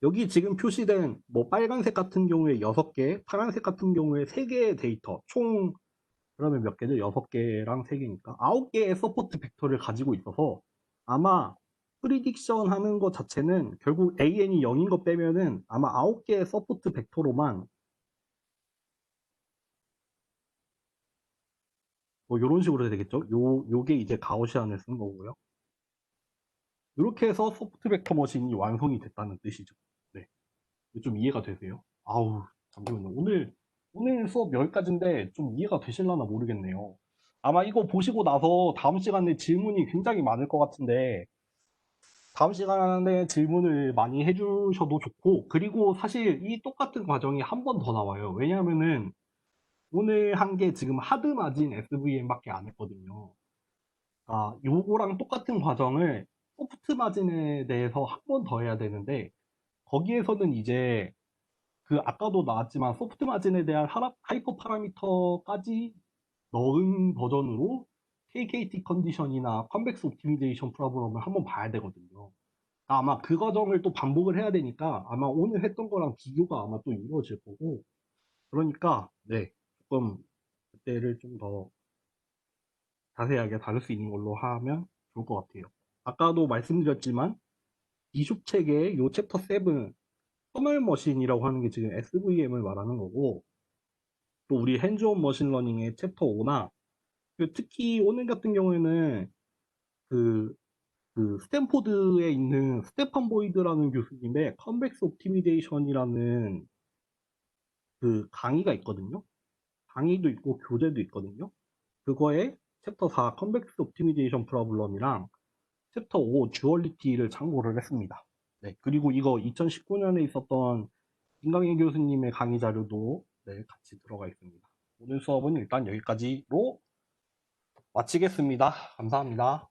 여기 지금 표시된 뭐 빨간색 같은 경우에 6개, 파란색 같은 경우에 3개의 데이터, 총 그러면 몇 개죠? 6개랑 3개니까 9개의 서포트 벡터를 가지고 있어서 아마 프리딕션 하는 것 자체는 결국 AN이 0인 거 빼면은 아마 9개의 서포트 벡터로만 뭐 이런 식으로 되겠죠? 요게 이제 가우시안을 쓴 거고요. 이렇게 해서 소프트 벡터 머신이 완성이 됐다는 뜻이죠. 네. 좀 이해가 되세요? 아우, 잠시만요. 오늘 수업 여기까지인데 좀 이해가 되실려나 모르겠네요. 아마 이거 보시고 나서 다음 시간에 질문이 굉장히 많을 것 같은데, 다음 시간에 질문을 많이 해주셔도 좋고, 그리고 사실 이 똑같은 과정이 한 번 더 나와요. 왜냐하면은 오늘 한 게 지금 하드 마진 SVM밖에 안 했거든요. 아, 요거랑 똑같은 과정을 소프트 마진에 대해서 한 번 더 해야 되는데, 거기에서는 이제 그 아까도 나왔지만 소프트 마진에 대한 하이퍼 파라미터까지 넣은 버전으로 KKT 컨디션이나 컨벡스 옵티미제이션 프로그램을 한번 봐야 되거든요. 아마 그 과정을 또 반복을 해야 되니까 아마 오늘 했던 거랑 비교가 아마 또 이루어질 거고, 그러니까 네, 조금 그때를 좀 더 자세하게 다룰 수 있는 걸로 하면 좋을 것 같아요. 아까도 말씀드렸지만 기숙 책의 요 챕터 7 커널 머신이라고 하는 게 지금 SVM을 말하는 거고, 또 우리 핸즈온 머신러닝의 챕터 5나 특히 오늘 같은 경우에는 그, 그 스탠포드에 있는 스테판 보이드라는 교수님의 컨벡스 옵티미제이션이라는 그 강의가 있거든요. 강의도 있고 교재도 있거든요. 그거에 챕터 4 컨벡스 옵티미제이션 프로블럼이랑 챕터 5 듀얼리티를 참고를 했습니다. 네, 그리고 이거 2019년에 있었던 김강희 교수님의 강의 자료도 네, 같이 들어가 있습니다. 오늘 수업은 일단 여기까지로 마치겠습니다. 감사합니다.